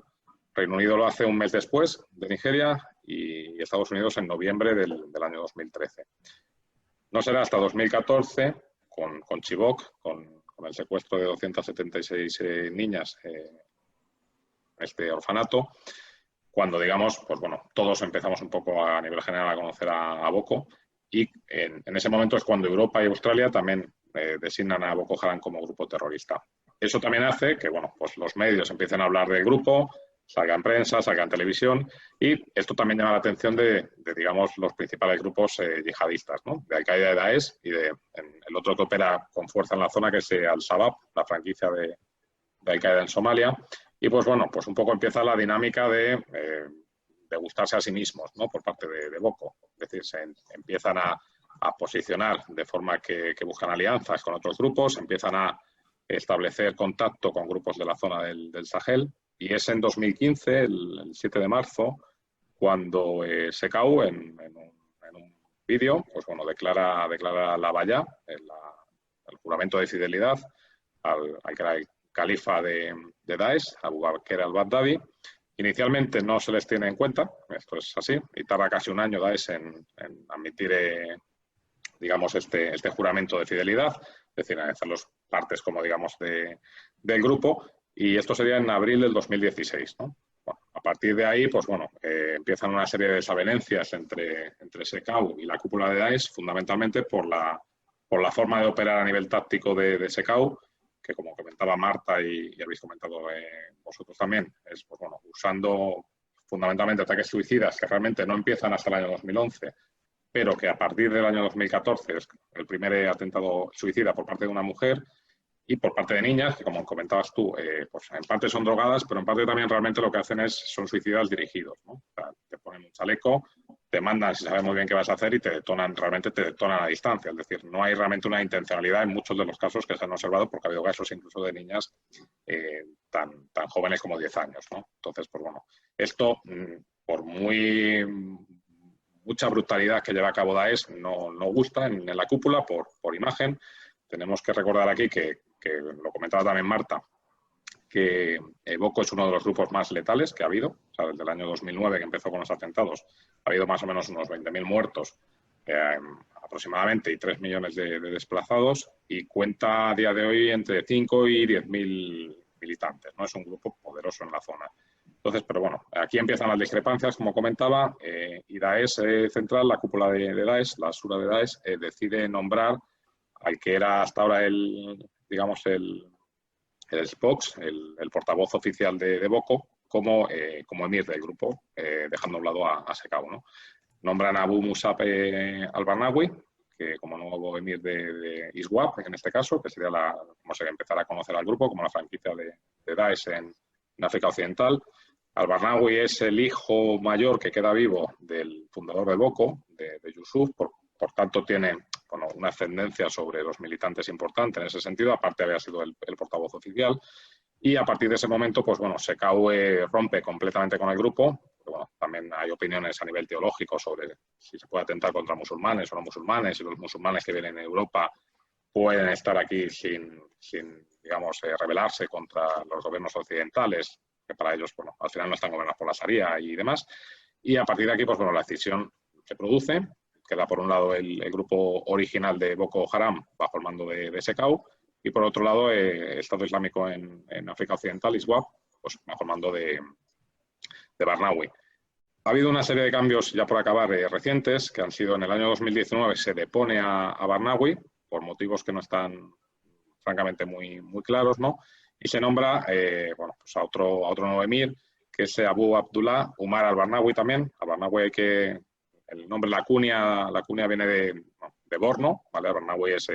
Reino Unido lo hace un mes después de Nigeria y Estados Unidos en noviembre del año 2013. No será hasta 2014, con Chibok, con el secuestro de 276 niñas en este orfanato, cuando, digamos, pues bueno, todos empezamos un poco a nivel general a conocer a Boko, y en ese momento es cuando Europa y Australia también designan a Boko Haram como grupo terrorista. Eso también hace que, bueno, pues los medios empiecen a hablar del grupo, salga en prensa, salga en televisión, y esto también llama la atención de digamos, los principales grupos yihadistas, ¿no? De Al-Qaeda, de Daesh y el otro que opera con fuerza en la zona, que es Al-Shabaab, la franquicia de Al-Qaeda en Somalia. Y pues bueno, pues un poco empieza la dinámica de gustarse a sí mismos, ¿no? Por parte de Boko. Es decir, se empiezan a posicionar de forma que buscan alianzas con otros grupos, empiezan a establecer contacto con grupos de la zona del Sahel. Y es en 2015, el 7 de marzo, cuando Shekau, en un vídeo, pues bueno, declara la valla, el juramento de fidelidad al califa de Daesh, Abu Bakr al-Baghdadi. Inicialmente no se les tiene en cuenta, esto es así, y tarda casi un año Daesh en admitir, digamos, este juramento de fidelidad, es decir, en hacer las partes, como digamos, del grupo, y esto sería en abril del 2016, ¿no? Bueno, a partir de ahí, pues bueno, empiezan una serie de desavenencias entre Shekau y la cúpula de Daesh, fundamentalmente por la forma de operar a nivel táctico de Shekau, que como comentaba Marta y habéis comentado vosotros también, es, pues bueno, usando fundamentalmente ataques suicidas que realmente no empiezan hasta el año 2011, pero que a partir del año 2014 es el primer atentado suicida por parte de una mujer y por parte de niñas, que como comentabas tú, pues en parte son drogadas, pero en parte también realmente lo que hacen son suicidas dirigidos, ¿no? O sea, te ponen un chaleco, te mandan si sabes muy bien qué vas a hacer y realmente te detonan a distancia. Es decir, no hay realmente una intencionalidad en muchos de los casos que se han observado, porque ha habido casos incluso de niñas tan jóvenes como 10 años, ¿no? Entonces, pues bueno, esto, por mucha brutalidad que lleva a cabo Daesh, no gusta en la cúpula por imagen. Tenemos que recordar aquí que lo comentaba también Marta, que Boko es uno de los grupos más letales que ha habido. O sea, desde el año 2009, que empezó con los atentados, ha habido más o menos unos 20.000 muertos aproximadamente y 3 millones de desplazados, y cuenta a día de hoy entre 5 y 10.000 militantes, ¿no? Es un grupo poderoso en la zona. Entonces, pero bueno, aquí empiezan las discrepancias, como comentaba, y Daesh Central, la cúpula de Daesh, la Shura de Daesh, decide nombrar al que era hasta ahora digamos, el Spox, el portavoz oficial de Boko, como emir del grupo, dejando a un lado a Sekau, ¿no? Nombran a Abu Musab al-Barnawi, que como nuevo emir de ISWAP, en este caso, que sería como se empezará a conocer al grupo, como la franquicia de Daesh en África Occidental. Al-Barnawi es el hijo mayor que queda vivo del fundador de Boko, de Yusuf, por tanto tiene una ascendencia sobre los militantes importante en ese sentido, aparte había sido el portavoz oficial. Y a partir de ese momento, pues bueno, Sekau rompe completamente con el grupo. Pero bueno, también hay opiniones a nivel teológico sobre si se puede atentar contra musulmanes o no musulmanes, y los musulmanes que vienen en Europa pueden estar aquí sin digamos, rebelarse contra los gobiernos occidentales, que para ellos, bueno, al final no están gobernados por la Sharia y demás. Y a partir de aquí, pues bueno, la decisión se produce. Queda por un lado el grupo original de Boko Haram bajo el mando de Sekau, y por otro lado el Estado Islámico en África Occidental, ISWAP, pues bajo el mando de Barnawi. Ha habido una serie de cambios, ya por acabar, recientes, que han sido en el año 2019 se depone a Barnawi por motivos que no están francamente muy claros, ¿no? Y se nombra bueno, pues a otro nuevo emir, que es Abu Abdullah Umar al-Barnawi también. Al-Barnawi el nombre, la cunia viene de Borno, ¿vale? Al-Barnawi es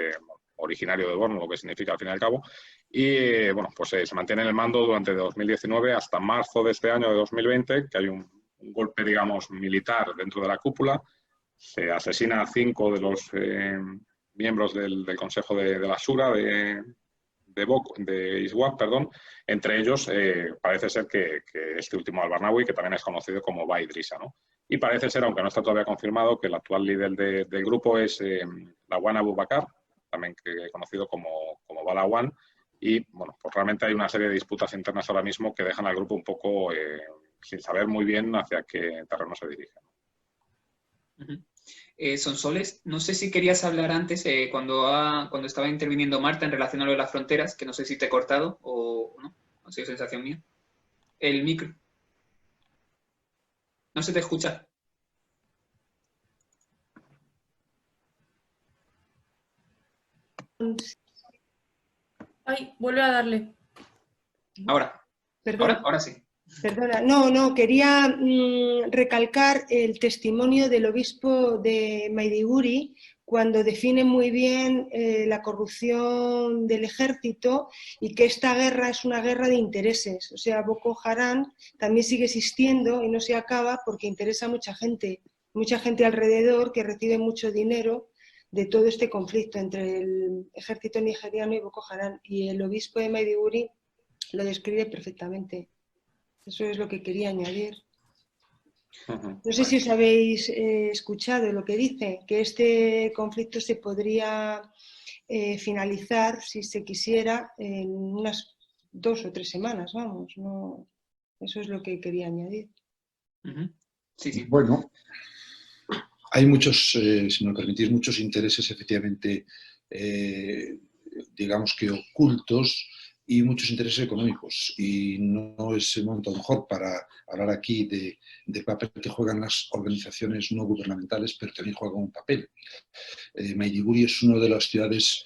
originario de Borno, lo que significa al fin y al cabo. Y bueno, pues se mantiene en el mando durante 2019 hasta marzo de este año de 2020, que hay un golpe, digamos, militar dentro de la cúpula. Se asesina a 5 de los miembros del Consejo de la Shura de ISWAP, perdón. Entre ellos parece ser que este último al-Barnawi, que también es conocido como Ba Idrisa, ¿no? Y parece ser, aunque no está todavía confirmado, que el actual líder del grupo es Lawan Abu Bakar, también conocido como Balawan. Y bueno, pues realmente hay una serie de disputas internas ahora mismo que dejan al grupo un poco sin saber muy bien hacia qué terreno se dirige.
Sonsoles, no sé si querías hablar antes, cuando estaba interviniendo Marta en relación a lo de las fronteras, que no sé si te he cortado o no, ha sido sensación mía. El micro. No se te escucha.
Ay, vuelve a darle.
Ahora.
Perdón.
Ahora sí.
Perdona, no, quería recalcar el testimonio del obispo de Maiduguri cuando define muy bien la corrupción del ejército y que esta guerra es una guerra de intereses. O sea, Boko Haram también sigue existiendo y no se acaba porque interesa a mucha gente alrededor que recibe mucho dinero de todo este conflicto entre el ejército nigeriano y Boko Haram. Y el obispo de Maiduguri lo describe perfectamente. Eso es lo que quería añadir. No sé si os habéis escuchado lo que dice, que este conflicto se podría finalizar, si se quisiera, en unas 2 o 3 semanas, vamos. No, eso es lo que quería añadir.
Sí.
Bueno, hay muchos, si me permitís, muchos intereses efectivamente, digamos que ocultos, y muchos intereses económicos, y no es el momento mejor para hablar aquí del papel que juegan las organizaciones no gubernamentales, pero también juegan un papel. Maiduguri es una de las ciudades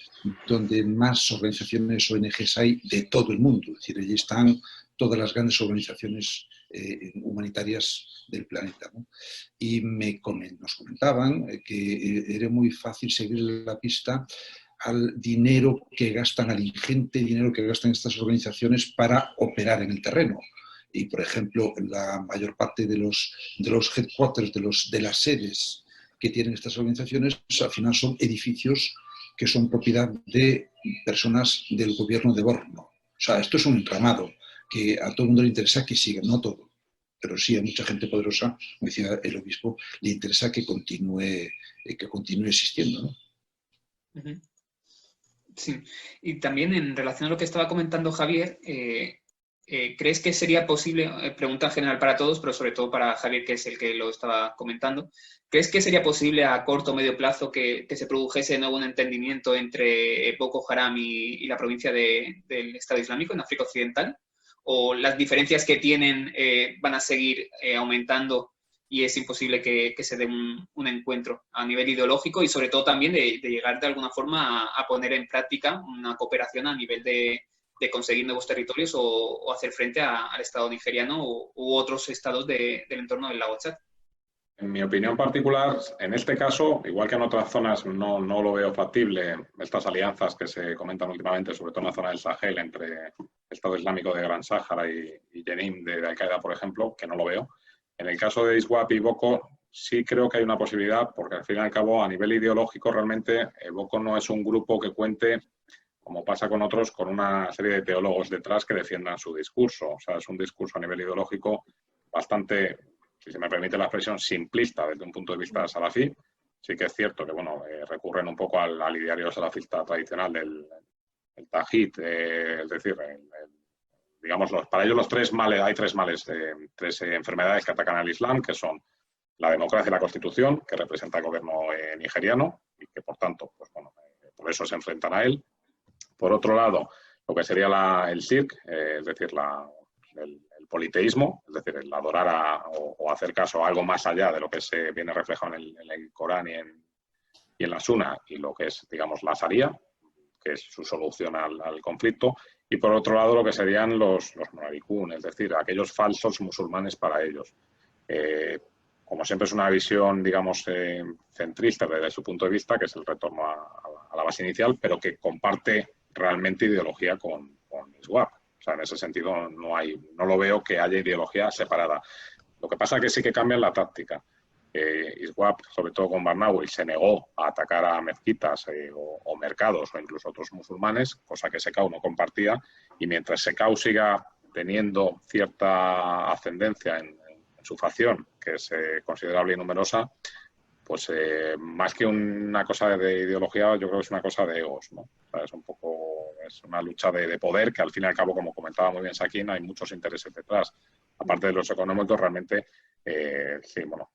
donde más organizaciones ONGs hay de todo el mundo, es decir, allí están todas las grandes organizaciones humanitarias del planeta, ¿no? Y nos comentaban que era muy fácil seguir la pista al dinero que gastan, al ingente dinero que gastan estas organizaciones para operar en el terreno. Y, por ejemplo, la mayor parte de los headquarters, de las sedes que tienen estas organizaciones, al final son edificios que son propiedad de personas del gobierno de Borno. O sea, esto es un entramado que a todo el mundo le interesa que siga, no todo, pero sí a mucha gente poderosa, como decía el obispo, le interesa que continúe existiendo, ¿no?
Sí, y también en relación a lo que estaba comentando Javier, ¿crees que sería posible, pregunta general para todos, pero sobre todo para Javier, que es el que lo estaba comentando, ¿crees que sería posible a corto o medio plazo que se produjese de nuevo un entendimiento entre Boko Haram y la provincia del Estado Islámico en África Occidental? ¿O las diferencias que tienen van a seguir aumentando y es imposible que se dé un encuentro a nivel ideológico y sobre todo también de llegar de alguna forma a poner en práctica una cooperación a nivel de conseguir nuevos territorios o hacer frente al Estado nigeriano u otros estados del entorno del lago Chad?
En mi opinión particular, en este caso, igual que en otras zonas, no lo veo factible estas alianzas que se comentan últimamente, sobre todo en la zona del Sahel, entre el Estado Islámico de Gran Sáhara y Jenim de Al-Qaeda, por ejemplo, que no lo veo. En el caso de ISWAP y Boko, sí creo que hay una posibilidad, porque al fin y al cabo, a nivel ideológico, realmente Boko no es un grupo que cuente, como pasa con otros, con una serie de teólogos detrás que defiendan su discurso. O sea, es un discurso a nivel ideológico bastante, si se me permite la expresión, simplista desde un punto de vista salafí. Sí que es cierto que, bueno, recurren un poco al ideario salafista tradicional del tajid, es decir, digamos, para ellos los tres males, hay tres males, tres enfermedades que atacan al Islam, que son la democracia y la constitución, que representa el gobierno nigeriano y que, por tanto, pues bueno, por eso se enfrentan a él. Por otro lado, lo que sería el shirk, es decir, el politeísmo, es decir, el adorar o hacer caso a algo más allá de lo que se viene reflejado en el Corán y en la Sunna, y lo que es, digamos, la Sharia, que es su solución al conflicto. Y por otro lado, lo que serían los munafikuun, es decir, aquellos falsos musulmanes para ellos. Como siempre es una visión, digamos, centrista desde su punto de vista, que es el retorno a la base inicial, pero que comparte realmente ideología con ISWAP. O sea, en ese sentido no lo veo que haya ideología separada. Lo que pasa es que sí que cambian la táctica. ISWAP, sobre todo con Barnawi, se negó a atacar a mezquitas o mercados o incluso otros musulmanes, cosa que SECAU no compartía, y mientras SECAU siga teniendo cierta ascendencia en su facción, que es considerable y numerosa, pues más que una cosa de ideología, yo creo que es una cosa de egos, ¿no? O sea, es una lucha de poder que al fin y al cabo, como comentaba muy bien Sakin, hay muchos intereses detrás. Aparte de los económicos, realmente, sí, bueno,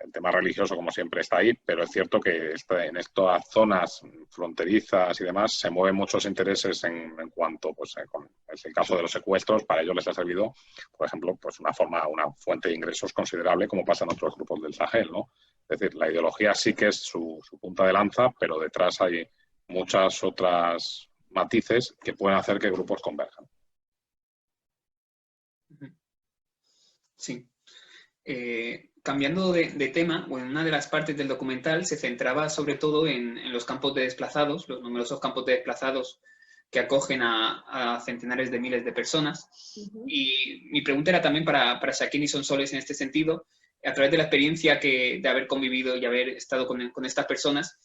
el tema religioso como siempre está ahí, pero es cierto que en estas zonas fronterizas y demás se mueven muchos intereses en cuanto, pues, es el caso de los secuestros, para ellos les ha servido, por ejemplo, pues una fuente de ingresos considerable, como pasa en otros grupos del Sahel, ¿no? Es decir, la ideología sí que es su punta de lanza, pero detrás hay muchas otras matices que pueden hacer que grupos converjan.
Sí. Cambiando de tema, bueno, una de las partes del documental se centraba sobre todo en los campos de desplazados, los numerosos campos de desplazados que acogen a centenares de miles de personas. Y mi pregunta era también para Sakin y Sonsoles en este sentido, a través de la experiencia de haber convivido y haber estado con estas personas,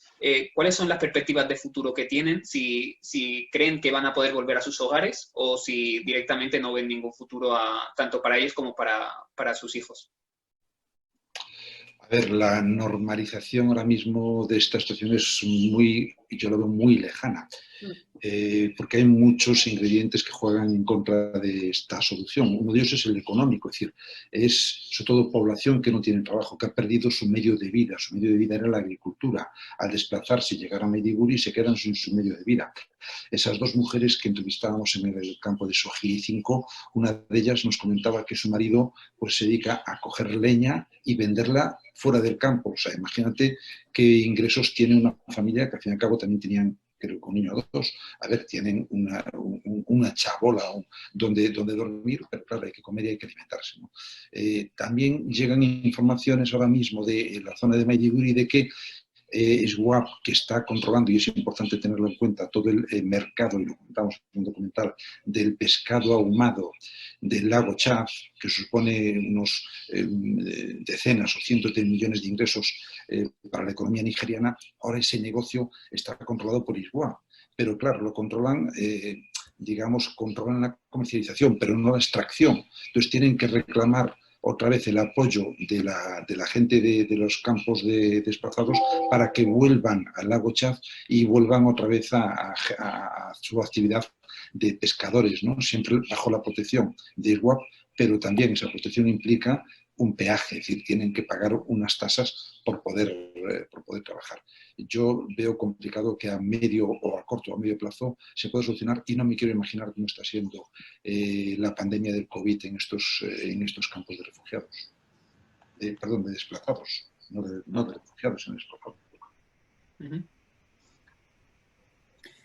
¿cuáles son las perspectivas de futuro que tienen? Si creen que van a poder volver a sus hogares o si directamente no ven ningún futuro tanto para ellos como para sus hijos.
A ver, la normalización ahora mismo de esta situación es yo lo veo muy lejana, porque hay muchos ingredientes que juegan en contra de esta solución. Uno de ellos es el económico, es decir, es sobre todo población que no tiene trabajo, que ha perdido su medio de vida. Su medio de vida era la agricultura. Al desplazarse y llegar a Maiduguri se quedan sin su medio de vida. Esas dos mujeres que entrevistábamos en el campo de Sohili 5, una de ellas nos comentaba que su marido pues, se dedica a coger leña y venderla fuera del campo. O sea, imagínate qué ingresos tiene una familia que al fin y al cabo también tenían, creo que un niño o dos. A ver, tienen una chabola donde dormir, pero claro, hay que comer y hay que alimentarse, ¿no? También llegan informaciones ahora mismo de la zona de Maiduguri de que ISWAP, que está controlando, y es importante tenerlo en cuenta, todo el mercado, y lo comentamos en un documental, del pescado ahumado del lago Chad, que supone unos decenas o cientos de millones de ingresos para la economía nigeriana. Ahora ese negocio está controlado por ISWAP, pero claro, lo controlan, controlan la comercialización, pero no la extracción. Entonces tienen que reclamar otra vez el apoyo de la gente de los campos de desplazados para que vuelvan al lago Chad y vuelvan otra vez a su actividad de pescadores, ¿no? Siempre bajo la protección de ISWAP, pero también esa protección implica un peaje, es decir, tienen que pagar unas tasas por poder trabajar. Yo veo complicado que a medio o a corto o a medio plazo se pueda solucionar y no me quiero imaginar cómo está siendo la pandemia del COVID en estos campos de refugiados. De desplazados, no de refugiados, en desplazados.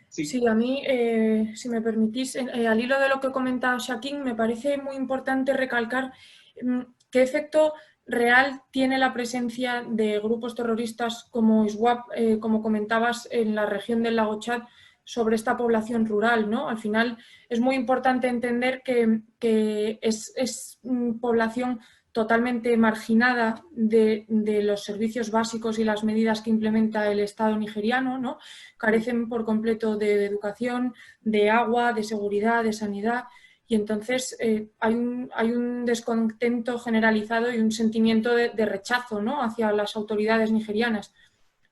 Sí, a mí, si me permitís, al hilo de lo que comenta Shaquín, me parece muy importante recalcar qué efecto real tiene la presencia de grupos terroristas como ISWAP, como comentabas, en la región del lago Chad, sobre esta población rural, ¿no? Al final es muy importante entender que es población totalmente marginada de los servicios básicos y las medidas que implementa el Estado nigeriano, ¿no? Carecen por completo de educación, de agua, de seguridad, de sanidad, y entonces hay un descontento generalizado y un sentimiento de rechazo, ¿no? Hacia las autoridades nigerianas.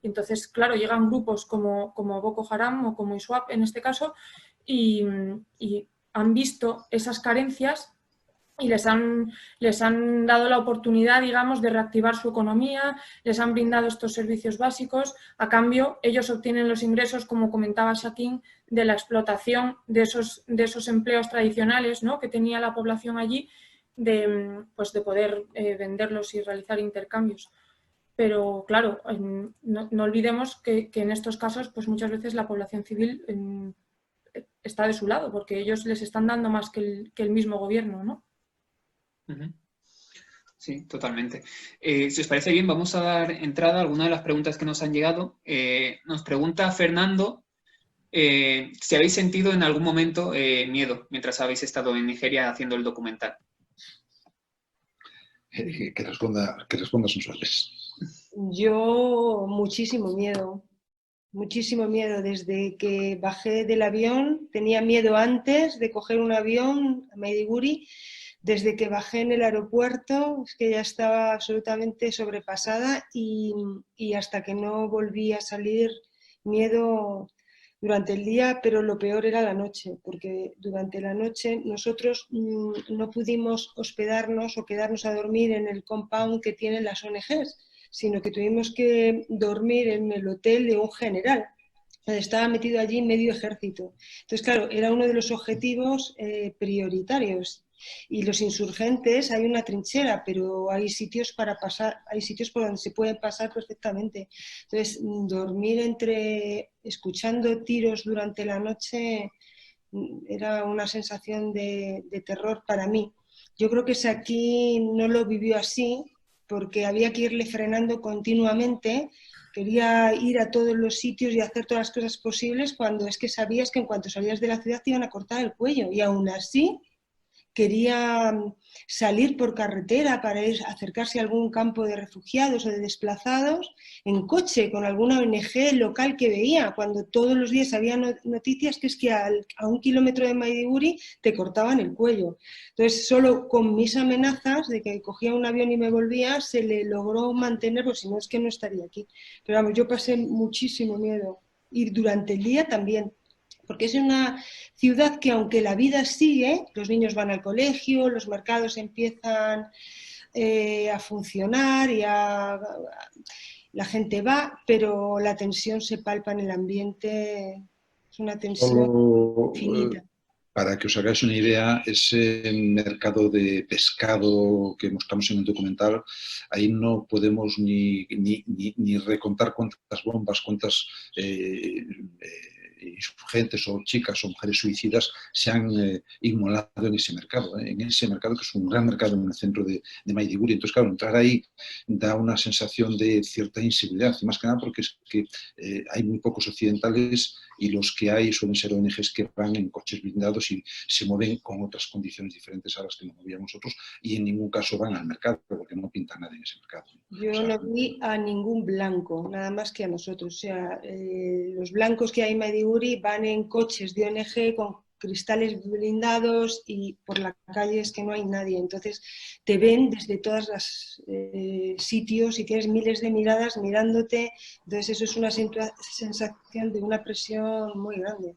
Y entonces, claro, llegan grupos como Boko Haram o como ISWAP en este caso y han visto esas carencias y les han dado la oportunidad, digamos, de reactivar su economía, les han brindado estos servicios básicos. A cambio, ellos obtienen los ingresos, como comentaba Shaquín, de la explotación de esos empleos tradicionales, ¿no?, que tenía la población allí, de poder venderlos y realizar intercambios. Pero, claro, no olvidemos que en estos casos, pues muchas veces la población civil está de su lado, porque ellos les están dando más que el mismo gobierno, ¿no?
Sí, totalmente. Si os parece bien, vamos a dar entrada a algunas de las preguntas que nos han llegado. Nos pregunta Fernando si habéis sentido en algún momento miedo mientras habéis estado en Nigeria haciendo el documental.
Que responda Sonsoles.
Yo muchísimo miedo. Desde que bajé del avión, tenía miedo antes de coger un avión a Maiduguri. Desde que bajé en el aeropuerto, es que ya estaba absolutamente sobrepasada y hasta que no volví a salir, miedo durante el día, pero lo peor era la noche, porque durante la noche nosotros no pudimos hospedarnos o quedarnos a dormir en el compound que tienen las ONGs, sino que tuvimos que dormir en el hotel de un general. Estaba metido allí medio ejército. Entonces, claro, era uno de los objetivos prioritarios. Y los insurgentes, hay una trinchera, pero hay sitios para pasar, hay sitios por donde se pueden pasar perfectamente. Entonces, dormir escuchando tiros durante la noche era una sensación de terror para mí. Yo creo que Shaquín no lo vivió así, porque había que irle frenando continuamente. Quería ir a todos los sitios y hacer todas las cosas posibles, cuando es que sabías que en cuanto salías de la ciudad te iban a cortar el cuello, y aún así quería salir por carretera para acercarse a algún campo de refugiados o de desplazados en coche con alguna ONG local que veía, cuando todos los días había noticias que es que a 1 kilómetro de Maiduguri te cortaban el cuello. Entonces, solo con mis amenazas de que cogía un avión y me volvía, se le logró mantener, pues si no es que no estaría aquí. Pero vamos, yo pasé muchísimo miedo, y durante el día también, porque es una ciudad que, aunque la vida sigue, los niños van al colegio, los mercados empiezan a funcionar y la gente va, pero la tensión se palpa en el ambiente, es una tensión infinita.
Para que os hagáis una idea, ese mercado de pescado que mostramos en el documental, ahí no podemos ni recontar cuántas bombas, cuántas insurgentes o chicas o mujeres suicidas se han inmolado en ese mercado que es un gran mercado en el centro de Maiduguri. Entonces, claro, entrar ahí da una sensación de cierta inseguridad, y más que nada porque es que hay muy pocos occidentales, y los que hay suelen ser ONGs que van en coches blindados y se mueven con otras condiciones diferentes a las que nos movíamos nosotros, y en ningún caso van al mercado, porque no pinta nadie en ese mercado.
Yo no vi a ningún blanco, nada más que a nosotros. O sea, los blancos que hay en Maiduguri van en coches de ONG con cristales blindados, y por la calle es que no hay nadie. Entonces te ven desde todos los sitios y tienes miles de miradas mirándote. Entonces eso es una sensación de una presión muy grande.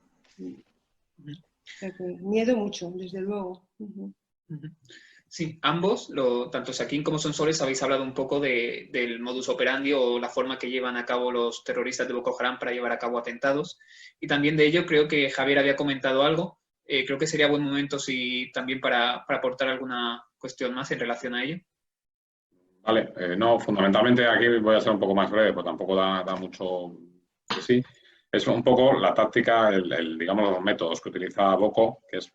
O sea que miedo mucho, desde luego.
Sí, ambos, tanto Sakin como Sonsoles, habéis hablado un poco del modus operandi o la forma que llevan a cabo los terroristas de Boko Haram para llevar a cabo atentados. Y también de ello creo que Javier había comentado algo. Creo que sería buen momento también para aportar alguna cuestión más en relación a ello.
Vale, no, fundamentalmente aquí voy a ser un poco más breve, pues tampoco da mucho de sí. Es un poco la táctica, digamos, los métodos que utiliza Boko, que es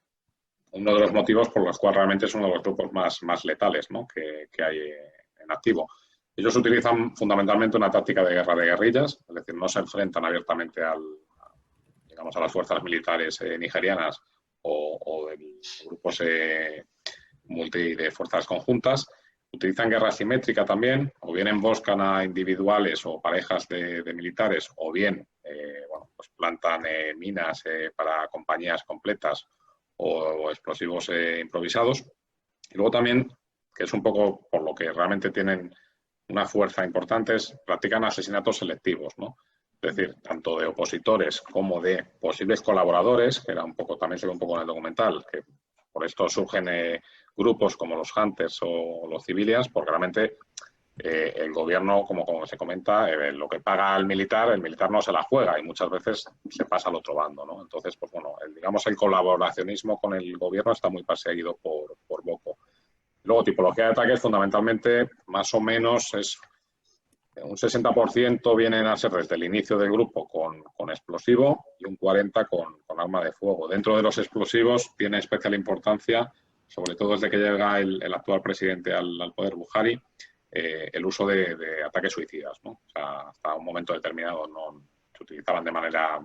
uno de los motivos por los cuales realmente es uno de los grupos más letales, ¿no?, que hay en activo. Ellos utilizan fundamentalmente una táctica de guerra de guerrillas, es decir, no se enfrentan abiertamente a las fuerzas militares nigerianas o de grupos de fuerzas conjuntas. Utilizan guerra simétrica también, o bien emboscan a individuales o parejas de militares, o bien pues plantan minas para compañías completas o explosivos improvisados. Y luego también, que es un poco por lo que realmente tienen una fuerza importante, practican asesinatos selectivos, ¿no? Es decir, tanto de opositores como de posibles colaboradores, que era un poco, también se ve un poco en el documental, que por esto surgen grupos como los Hunters o los Civilians, porque realmente el gobierno, como se comenta, lo que paga el militar no se la juega y muchas veces se pasa al otro bando, ¿no? Entonces, pues bueno, el colaboracionismo con el gobierno está muy perseguido por Boko. Luego, tipología de ataques, fundamentalmente, más o menos es un 60% vienen a ser desde el inicio del grupo con explosivo y un 40% con arma de fuego. Dentro de los explosivos tiene especial importancia, sobre todo desde que llega el actual presidente al poder, Buhari, el uso de ataques suicidas, ¿no? O sea, hasta un momento determinado no se utilizaban de manera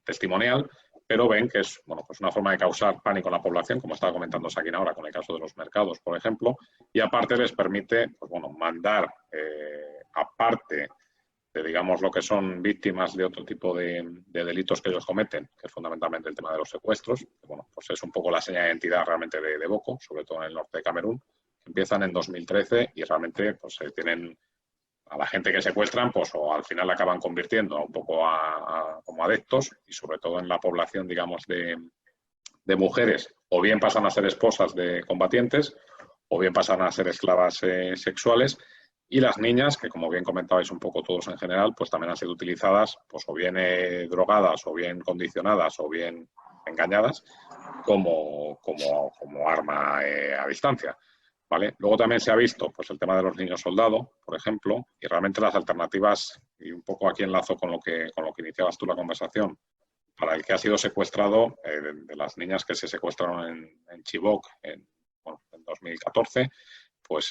testimonial, pero ven que es pues una forma de causar pánico en la población, como estaba comentando Sakin ahora con el caso de los mercados, por ejemplo, y aparte les permite mandar, aparte de, digamos, lo que son víctimas de otro tipo de delitos que ellos cometen, que es fundamentalmente el tema de los secuestros, que, pues es un poco la seña de identidad realmente de Boko, sobre todo en el norte de Camerún, que empiezan en 2013 y realmente pues tienen a la gente que secuestran, pues o al final la acaban convirtiendo un poco como adeptos, y sobre todo en la población, digamos, de mujeres, o bien pasan a ser esposas de combatientes, o bien pasan a ser esclavas sexuales, y las niñas, que como bien comentabais un poco todos en general, pues también han sido utilizadas, pues o bien drogadas, o bien condicionadas, o bien engañadas, como arma a distancia. ¿Vale? Luego también se ha visto pues, el tema de los niños soldado, por ejemplo, y realmente las alternativas, y un poco aquí enlazo con lo que iniciabas tú la conversación, para el que ha sido secuestrado, de las niñas que se secuestraron en Chibok en 2014, pues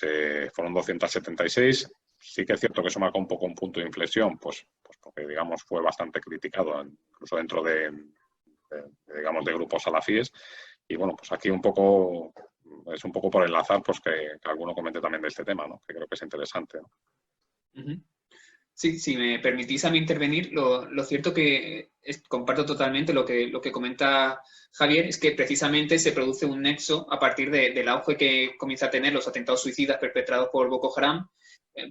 fueron 276. Sí que es cierto que eso marcó un poco un punto de inflexión, pues porque, digamos, fue bastante criticado, incluso dentro de grupos salafíes. Y bueno, pues aquí es un poco por enlazar, pues que alguno comente también de este tema, ¿no? Que creo que es interesante, ¿no?
Sí, si me permitís a mí intervenir, lo cierto que comparto totalmente lo que comenta Javier, es que precisamente se produce un nexo a partir del auge que comienza a tener los atentados suicidas perpetrados por Boko Haram.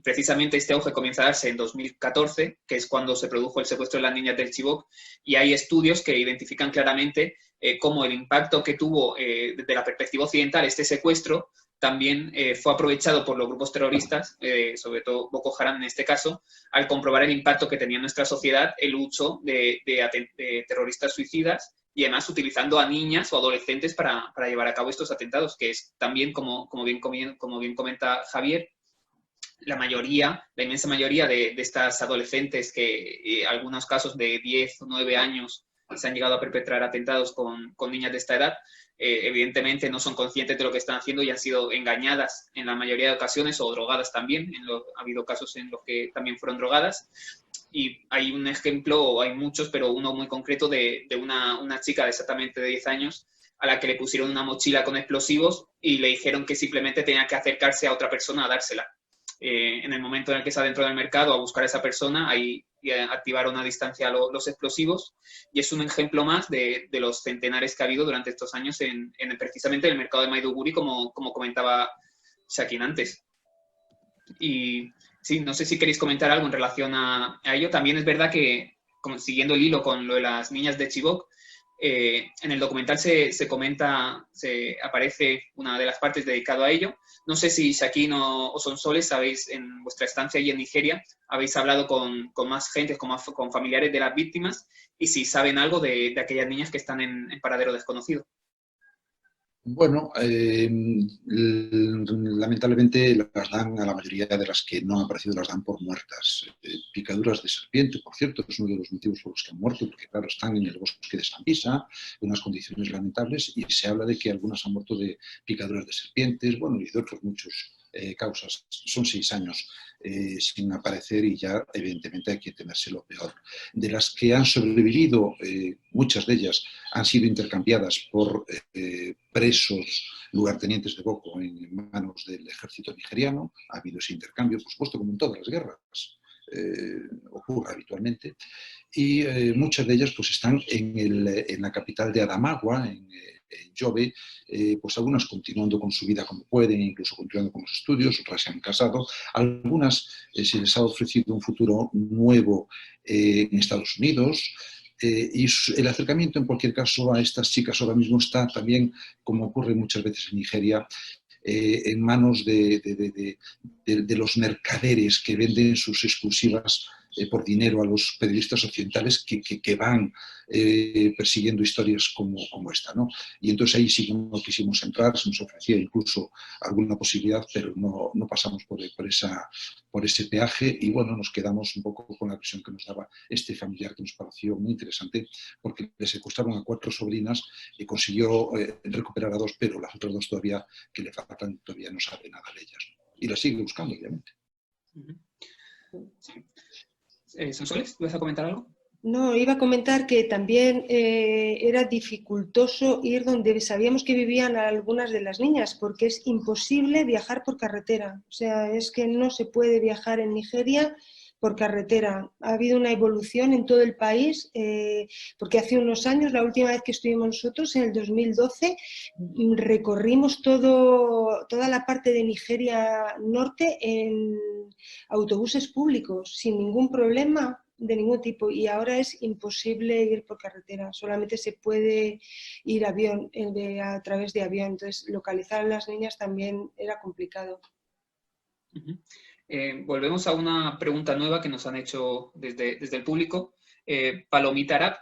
Precisamente este auge comienza a darse en 2014, que es cuando se produjo el secuestro de las niñas del Chibok, y hay estudios que identifican claramente cómo el impacto que tuvo desde la perspectiva occidental este secuestro también fue aprovechado por los grupos terroristas, sobre todo Boko Haram en este caso, al comprobar el impacto que tenía en nuestra sociedad el uso de terroristas suicidas, y además utilizando a niñas o adolescentes para llevar a cabo estos atentados, que es también, como bien comenta Javier, la inmensa mayoría de estas adolescentes que en algunos casos de 10 o 9 años se han llegado a perpetrar atentados con niñas de esta edad, evidentemente no son conscientes de lo que están haciendo y han sido engañadas en la mayoría de ocasiones, o drogadas también. Ha habido casos en los que también fueron drogadas. Y hay un ejemplo, o hay muchos, pero uno muy concreto de una chica de exactamente 10 años a la que le pusieron una mochila con explosivos y le dijeron que simplemente tenía que acercarse a otra persona a dársela. En el momento en el que está dentro del mercado a buscar a esa persona, ahí activaron a distancia los explosivos, y es un ejemplo más de los centenares que ha habido durante estos años precisamente en el mercado de Maiduguri, como comentaba Sakin antes. Y sí, no sé si queréis comentar algo en relación a ello. También es verdad que, siguiendo el hilo con lo de las niñas de Chibok, En el documental se comenta, aparece una de las partes dedicada a ello. No sé si Shaquín o Sonsoles sabéis, en vuestra estancia allí en Nigeria, habéis hablado con más gente, con familiares de las víctimas, y si saben algo de aquellas niñas que están en paradero desconocido.
Bueno, lamentablemente las dan a la mayoría de las que no han aparecido, las dan por muertas. Picaduras de serpiente, por cierto, es uno de los motivos por los que han muerto, porque claro, están en el bosque de Sambisa, en unas condiciones lamentables, y se habla de que algunas han muerto de picaduras de serpientes, bueno, y de otros muchos causas. Son 6 años sin aparecer y ya evidentemente hay que temerse lo peor. De las que han sobrevivido, muchas de ellas han sido intercambiadas por presos lugartenientes de Boko en manos del ejército nigeriano. Ha habido ese intercambio, por supuesto, como en todas las guerras. Ocurre habitualmente, y muchas de ellas pues están en la capital de Adamawa, en Yobe, pues algunas continuando con su vida como pueden, incluso continuando con los estudios, otras se han casado, algunas se les ha ofrecido un futuro nuevo en Estados Unidos, y el acercamiento en cualquier caso a estas chicas ahora mismo está también, como ocurre muchas veces en Nigeria, en manos de los mercaderes que venden sus exclusivas por dinero a los periodistas occidentales que van persiguiendo historias como esta, ¿no? Y entonces ahí sí que no quisimos entrar, se nos ofrecía incluso alguna posibilidad, pero no pasamos por ese peaje, y bueno, nos quedamos un poco con la visión que nos daba este familiar, que nos pareció muy interesante, porque le secuestraron a 4 sobrinas y consiguió recuperar a 2, pero las otras 2 todavía que le faltan, todavía no sabe nada de ellas, ¿no? Y las sigue buscando, obviamente.
Sí. Sonsoles, ¿vas a comentar algo?
No, iba a comentar que también era dificultoso ir donde sabíamos que vivían algunas de las niñas, porque es imposible viajar por carretera. O sea, es que no se puede viajar en Nigeria por carretera. Ha habido una evolución en todo el país, porque hace unos años, la última vez que estuvimos nosotros, en el 2012, recorrimos toda la parte de Nigeria norte en autobuses públicos, sin ningún problema de ningún tipo, y ahora es imposible ir por carretera, solamente se puede ir a través de avión, entonces localizar a las niñas también era complicado.
Volvemos a una pregunta nueva que nos han hecho desde el público. Palomita Arap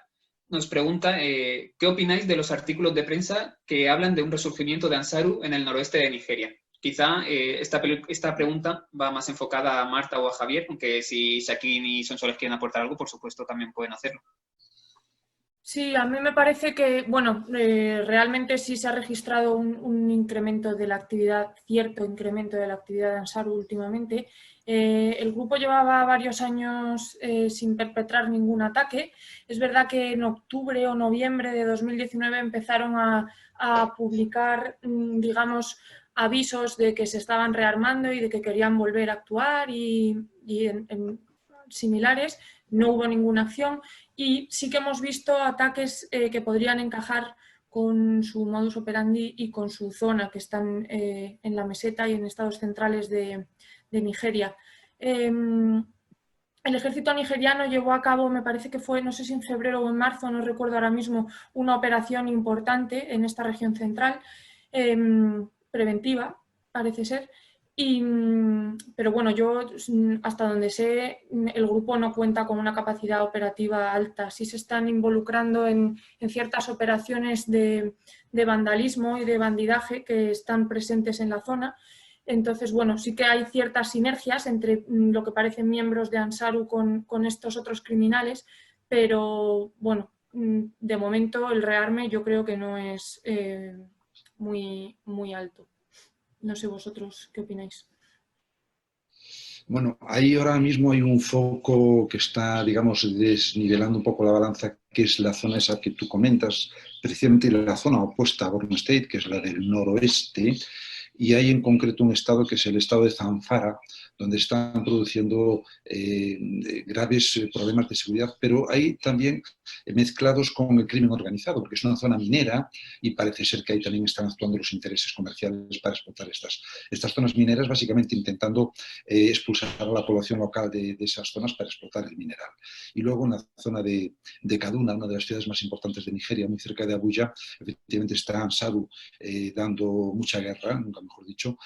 nos pregunta, ¿qué opináis de los artículos de prensa que hablan de un resurgimiento de Ansaru en el noroeste de Nigeria? Quizá esta pregunta va más enfocada a Marta o a Javier, aunque si Shaquín y Sonsoles quieren aportar algo, por supuesto, también pueden hacerlo.
Sí, a mí me parece que, bueno, realmente sí se ha registrado un incremento de la actividad, cierto incremento de la actividad de Ansaru últimamente. El grupo llevaba varios años sin perpetrar ningún ataque. Es verdad que en octubre o noviembre de 2019 empezaron a publicar, digamos, avisos de que se estaban rearmando y de que querían volver a actuar y en similares. No hubo ninguna acción y sí que hemos visto ataques que podrían encajar con su modus operandi y con su zona, que están en la meseta y en estados centrales de Nigeria. El ejército nigeriano llevó a cabo, me parece que fue, no sé si en febrero o en marzo, no recuerdo ahora mismo, una operación importante en esta región central, preventiva, parece ser. Pero bueno, yo hasta donde sé, el grupo no cuenta con una capacidad operativa alta. Sí se están involucrando en ciertas operaciones de vandalismo y de bandidaje que están presentes en la zona. Entonces, bueno, sí que hay ciertas sinergias entre lo que parecen miembros de Ansaru con estos otros criminales, pero bueno, de momento el rearme yo creo que no es muy alto. No sé vosotros qué opináis.
Bueno, ahí ahora mismo hay un foco que está, digamos, desnivelando un poco la balanza, que es la zona esa que tú comentas, precisamente la zona opuesta a Borno State, que es la del noroeste, y hay en concreto un estado que es el estado de Zamfara, donde están produciendo graves problemas de seguridad, pero hay también mezclados con el crimen organizado, porque es una zona minera y parece ser que ahí también están actuando los intereses comerciales para explotar estas zonas mineras, básicamente intentando expulsar a la población local de esas zonas para explotar el mineral. Y luego en la zona de Kaduna, una de las ciudades más importantes de Nigeria, muy cerca de Abuya, efectivamente está Ansarut dando mucha guerra, nunca mejor dicho,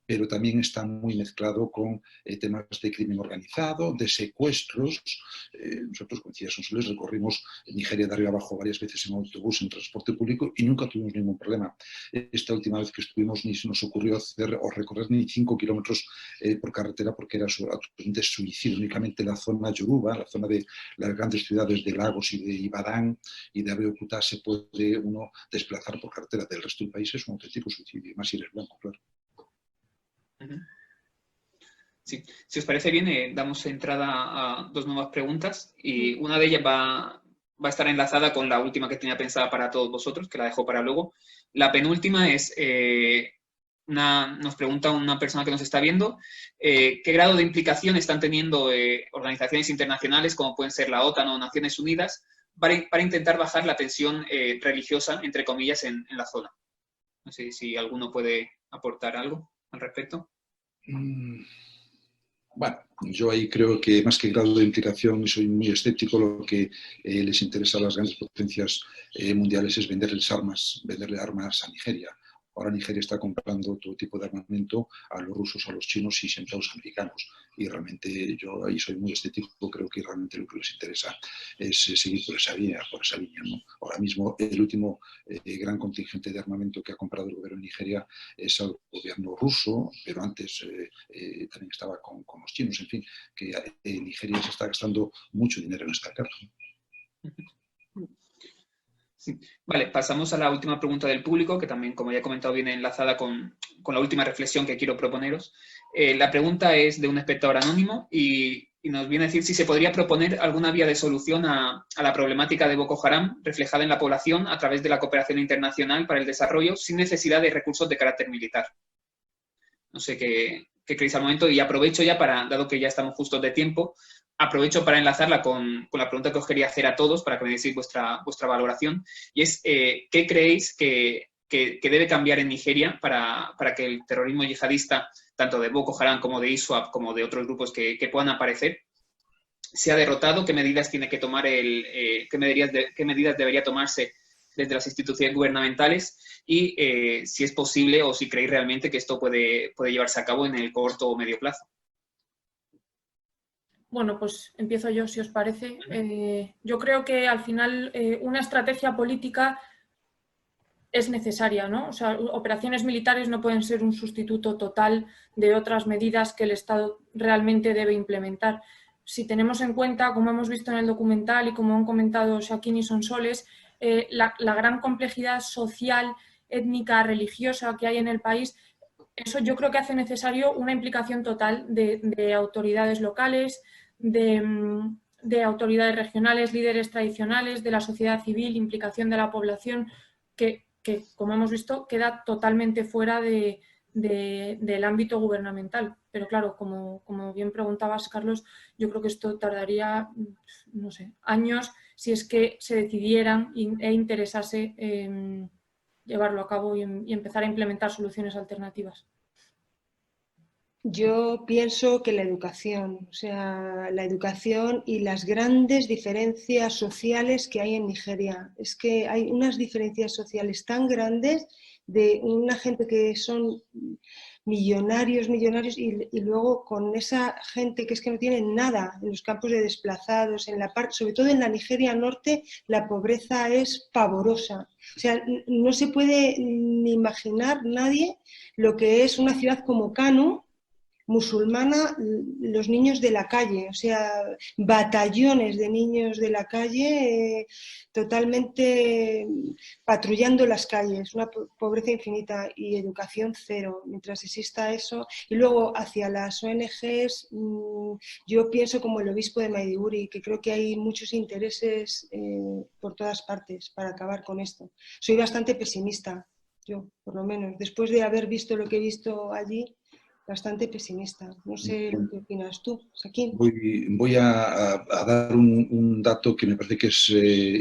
pero también está muy mezclado con temas de crimen organizado, de secuestros. Nosotros, como decía Sonsoles, recorrimos Nigeria de arriba abajo varias veces en autobús, en transporte público, y nunca tuvimos ningún problema. Esta última vez que estuvimos ni se nos ocurrió hacer o recorrer ni 5 kilómetros por carretera porque era absolutamente suicidio. Únicamente la zona Yoruba, la zona de las grandes ciudades de Lagos y de Ibadan y de Abeokuta se puede uno desplazar por carretera. Del resto del país es un auténtico suicidio, más si eres blanco, claro.
Sí. Si os parece bien, damos entrada a 2 nuevas preguntas y una de ellas va a estar enlazada con la última que tenía pensada para todos vosotros, que la dejo para luego. La penúltima es, nos pregunta una persona que nos está viendo, ¿qué grado de implicación están teniendo organizaciones internacionales como pueden ser la OTAN o Naciones Unidas para intentar bajar la tensión religiosa, entre comillas, en la zona? No sé si alguno puede aportar algo al respecto.
Bueno, yo ahí creo que más que grado de implicación, y soy muy escéptico, lo que les interesa a las grandes potencias mundiales es venderle armas a Nigeria. Ahora Nigeria está comprando todo tipo de armamento a los rusos, a los chinos y siempre a los americanos. Y realmente yo ahí soy muy escéptico, creo que realmente lo que les interesa es seguir por esa línea, ¿no? Ahora mismo el último gran contingente de armamento que ha comprado el gobierno de Nigeria es al gobierno ruso, pero antes también estaba con los chinos. En fin, que Nigeria se está gastando mucho dinero en esta guerra.
Sí. Vale, pasamos a la última pregunta del público, que también, como ya he comentado, viene enlazada con la última reflexión que quiero proponeros. La pregunta es de un espectador anónimo y nos viene a decir si se podría proponer alguna vía de solución a la problemática de Boko Haram reflejada en la población a través de la cooperación internacional para el desarrollo sin necesidad de recursos de carácter militar. No sé qué creéis al momento y aprovecho ya dado que ya estamos justos de tiempo, aprovecho para enlazarla con la pregunta que os quería hacer a todos para que me deis vuestra valoración, y es ¿qué creéis que debe cambiar en Nigeria para que el terrorismo yihadista, tanto de Boko Haram como de ISWAP, como de otros grupos que puedan aparecer, sea derrotado? ¿Qué medidas tiene que tomar qué medidas debería tomarse desde las instituciones gubernamentales? Y si es posible o si creéis realmente que esto puede llevarse a cabo en el corto o medio plazo.
Bueno, pues empiezo yo, si os parece. Yo creo que al final una estrategia política es necesaria, ¿no? O sea, operaciones militares no pueden ser un sustituto total de otras medidas que el Estado realmente debe implementar. Si tenemos en cuenta, como hemos visto en el documental y como han comentado Shaquín y Sonsoles, la gran complejidad social, étnica, religiosa que hay en el país, eso yo creo que hace necesario una implicación total de autoridades locales, de autoridades regionales, líderes tradicionales, de la sociedad civil, implicación de la población, que como hemos visto, queda totalmente fuera del ámbito gubernamental. Pero claro, como bien preguntabas, Carlos, yo creo que esto tardaría, no sé, años si es que se decidieran e interesase llevarlo a cabo y empezar a implementar soluciones alternativas.
Yo pienso que la educación y las grandes diferencias sociales que hay en Nigeria. Es que hay unas diferencias sociales tan grandes de una gente que son millonarios y luego con esa gente que es que no tienen nada en los campos de desplazados, sobre todo en la Nigeria norte, la pobreza es pavorosa. O sea, no se puede ni imaginar nadie lo que es una ciudad como Kano, musulmana, los niños de la calle, o sea, batallones de niños de la calle totalmente patrullando las calles, una pobreza infinita y educación cero, mientras exista eso. Y luego hacia las ONGs, yo pienso como el obispo de Maiduguri, que creo que hay muchos intereses por todas partes para acabar con esto. Soy bastante pesimista. yo, por lo menos, después de haber visto lo que he visto allí, bastante pesimista. No sé lo que opinas tú, Saquín.
Voy a dar un dato que me parece que es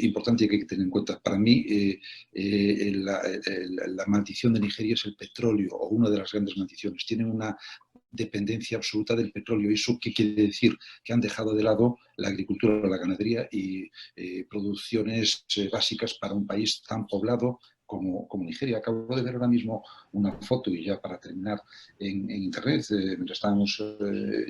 importante y que hay que tener en cuenta. Para mí, la maldición de Nigeria es el petróleo, o una de las grandes maldiciones. Tienen una dependencia absoluta del petróleo. ¿Eso qué quiere decir? Que han dejado de lado la agricultura, la ganadería y producciones básicas para un país tan poblado como Nigeria. Acabo de ver ahora mismo una foto, y ya para terminar, en internet, mientras estábamos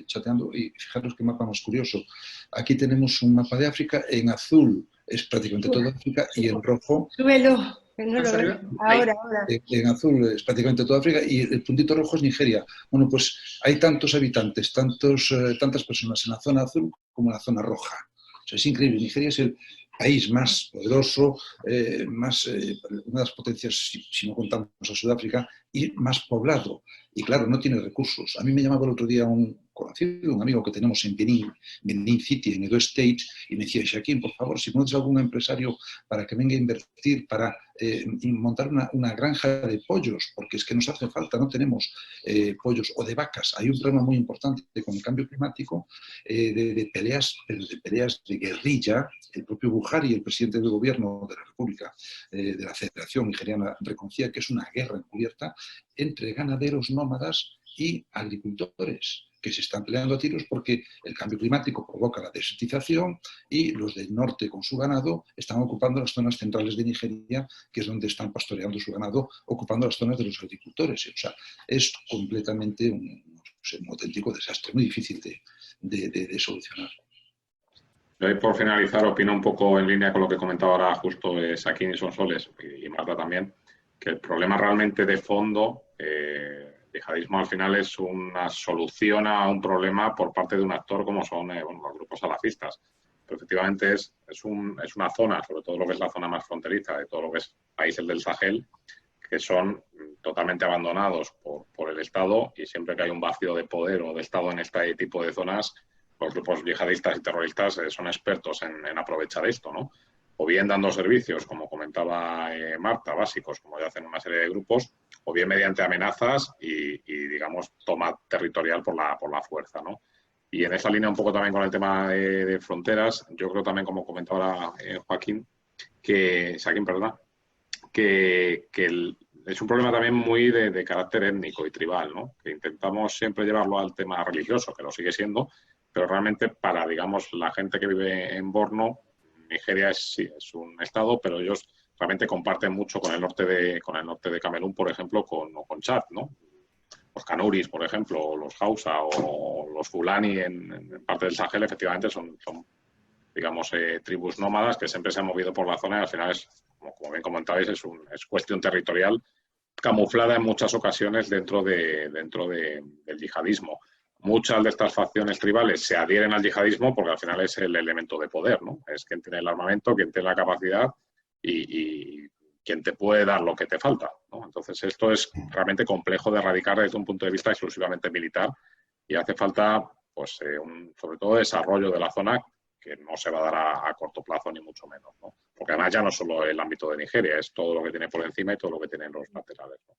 chateando, y fijaros qué mapa más curioso. Aquí tenemos un mapa de África, en azul es prácticamente toda África y en rojo...
Súbelo, que no lo veo. Ahora.
En azul es prácticamente toda África y el puntito rojo es Nigeria. Bueno, pues hay tantos habitantes, tantas personas en la zona azul como en la zona roja. O sea, es increíble. Nigeria es el país más poderoso, una de las potencias, si no contamos a Sudáfrica, y más poblado. Y claro, no tiene recursos. A mí me llamaba el otro día un conocido, un amigo que tenemos en Benin City, en Edo State, y me decía: Shaquín, por favor, si conoces a algún empresario para que venga a invertir, para montar una granja de pollos, porque es que nos hace falta, no tenemos pollos, o de vacas. Hay un problema muy importante con el cambio climático, de peleas de guerrilla. El propio Buhari, el presidente del gobierno de la República, de la Federación Nigeriana, reconocía que es una guerra encubierta entre ganaderos nómadas y agricultores que se están peleando a tiros porque el cambio climático provoca la desertización y los del norte con su ganado están ocupando las zonas centrales de Nigeria, que es donde están pastoreando su ganado, ocupando las zonas de los agricultores. O sea, es completamente un auténtico desastre, muy difícil de solucionar.
Yo, por finalizar, opino un poco en línea con lo que comentaba ahora justo Saquín y Sonsoles, y Marta también, que el problema realmente de fondo, yihadismo al final es una solución a un problema por parte de un actor como son los grupos salafistas. Pero efectivamente es una zona, sobre todo lo que es la zona más fronteriza de todo lo que es países del Sahel, que son totalmente abandonados por el Estado, y siempre que hay un vacío de poder o de Estado en este tipo de zonas, los grupos yihadistas y terroristas son expertos en aprovechar esto, ¿no? O bien dando servicios, como comentaba Marta, básicos, como ya hacen una serie de grupos, o bien mediante amenazas y digamos, toma territorial por la fuerza, ¿no? Y en esa línea, un poco también con el tema de fronteras, yo creo también, como comentaba Saquín, que es un problema también muy de carácter étnico y tribal, ¿no? Que intentamos siempre llevarlo al tema religioso, que lo sigue siendo, pero realmente para, digamos, la gente que vive en Borno, Nigeria es un estado, pero ellos realmente comparten mucho con el norte de Camerún, por ejemplo, con Chad, ¿no? Los Kanuris, por ejemplo, o los Hausa o los Fulani en parte del Sahel, efectivamente son digamos, tribus nómadas que siempre se han movido por la zona, y al final es, como bien comentabais, es cuestión territorial camuflada en muchas ocasiones dentro del yihadismo. Muchas de estas facciones tribales se adhieren al yihadismo porque al final es el elemento de poder, ¿no? Es quien tiene el armamento, quien tiene la capacidad y quien te puede dar lo que te falta, ¿no? Entonces esto es realmente complejo de erradicar desde un punto de vista exclusivamente militar, y hace falta, pues, sobre todo desarrollo de la zona, que no se va a dar a corto plazo ni mucho menos, ¿no? Porque además ya no solo el ámbito de Nigeria, es todo lo que tiene por encima y todo lo que tiene en los laterales, ¿no?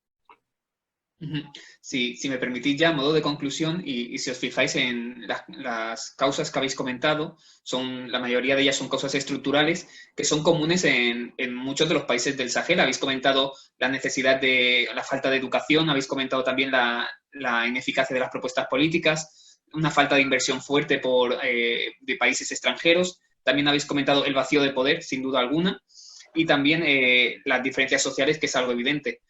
Sí, si me permitís ya, a modo de conclusión, y si os fijáis en las causas que habéis comentado, la mayoría de ellas son causas estructurales que son comunes en muchos de los países del Sahel. Habéis comentado la necesidad de la falta de educación, habéis comentado también la ineficacia de las propuestas políticas, una falta de inversión fuerte de países extranjeros. También habéis comentado el vacío de poder, sin duda alguna, y también las diferencias sociales, que es algo evidente.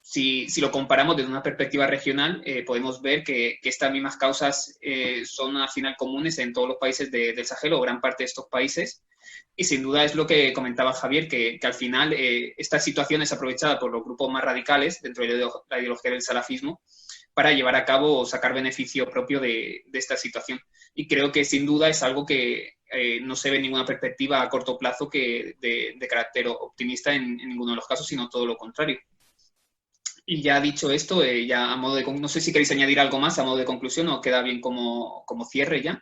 Si lo comparamos desde una perspectiva regional, podemos ver que estas mismas causas son al final comunes en todos los países del Sahel o gran parte de estos países. Y sin duda es lo que comentaba Javier, que al final esta situación es aprovechada por los grupos más radicales dentro de la ideología del salafismo para llevar a cabo o sacar beneficio propio de esta situación. Y creo que sin duda es algo que no se ve en ninguna perspectiva a corto plazo de carácter optimista en ninguno de los casos, sino todo lo contrario. Y ya dicho esto, ya a modo de... No sé si queréis añadir algo más a modo de conclusión o queda bien como cierre ya.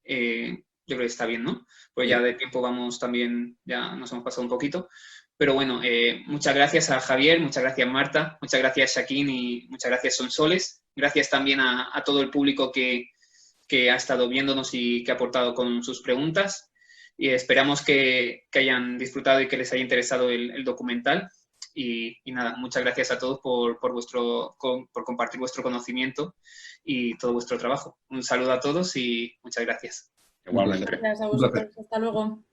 Yo creo que está bien, ¿no? Pues ya de tiempo vamos también, ya nos hemos pasado un poquito. Pero bueno, muchas gracias a Javier, muchas gracias Marta, muchas gracias Shaquín y muchas gracias Sonsoles. Gracias también a todo el público que ha estado viéndonos y que ha aportado con sus preguntas. Y esperamos que hayan disfrutado y que les haya interesado el documental. Y nada, muchas gracias a todos por compartir vuestro conocimiento y todo vuestro trabajo. Un saludo a todos y muchas gracias.
Igualmente.
Gracias a vosotros. Hasta luego.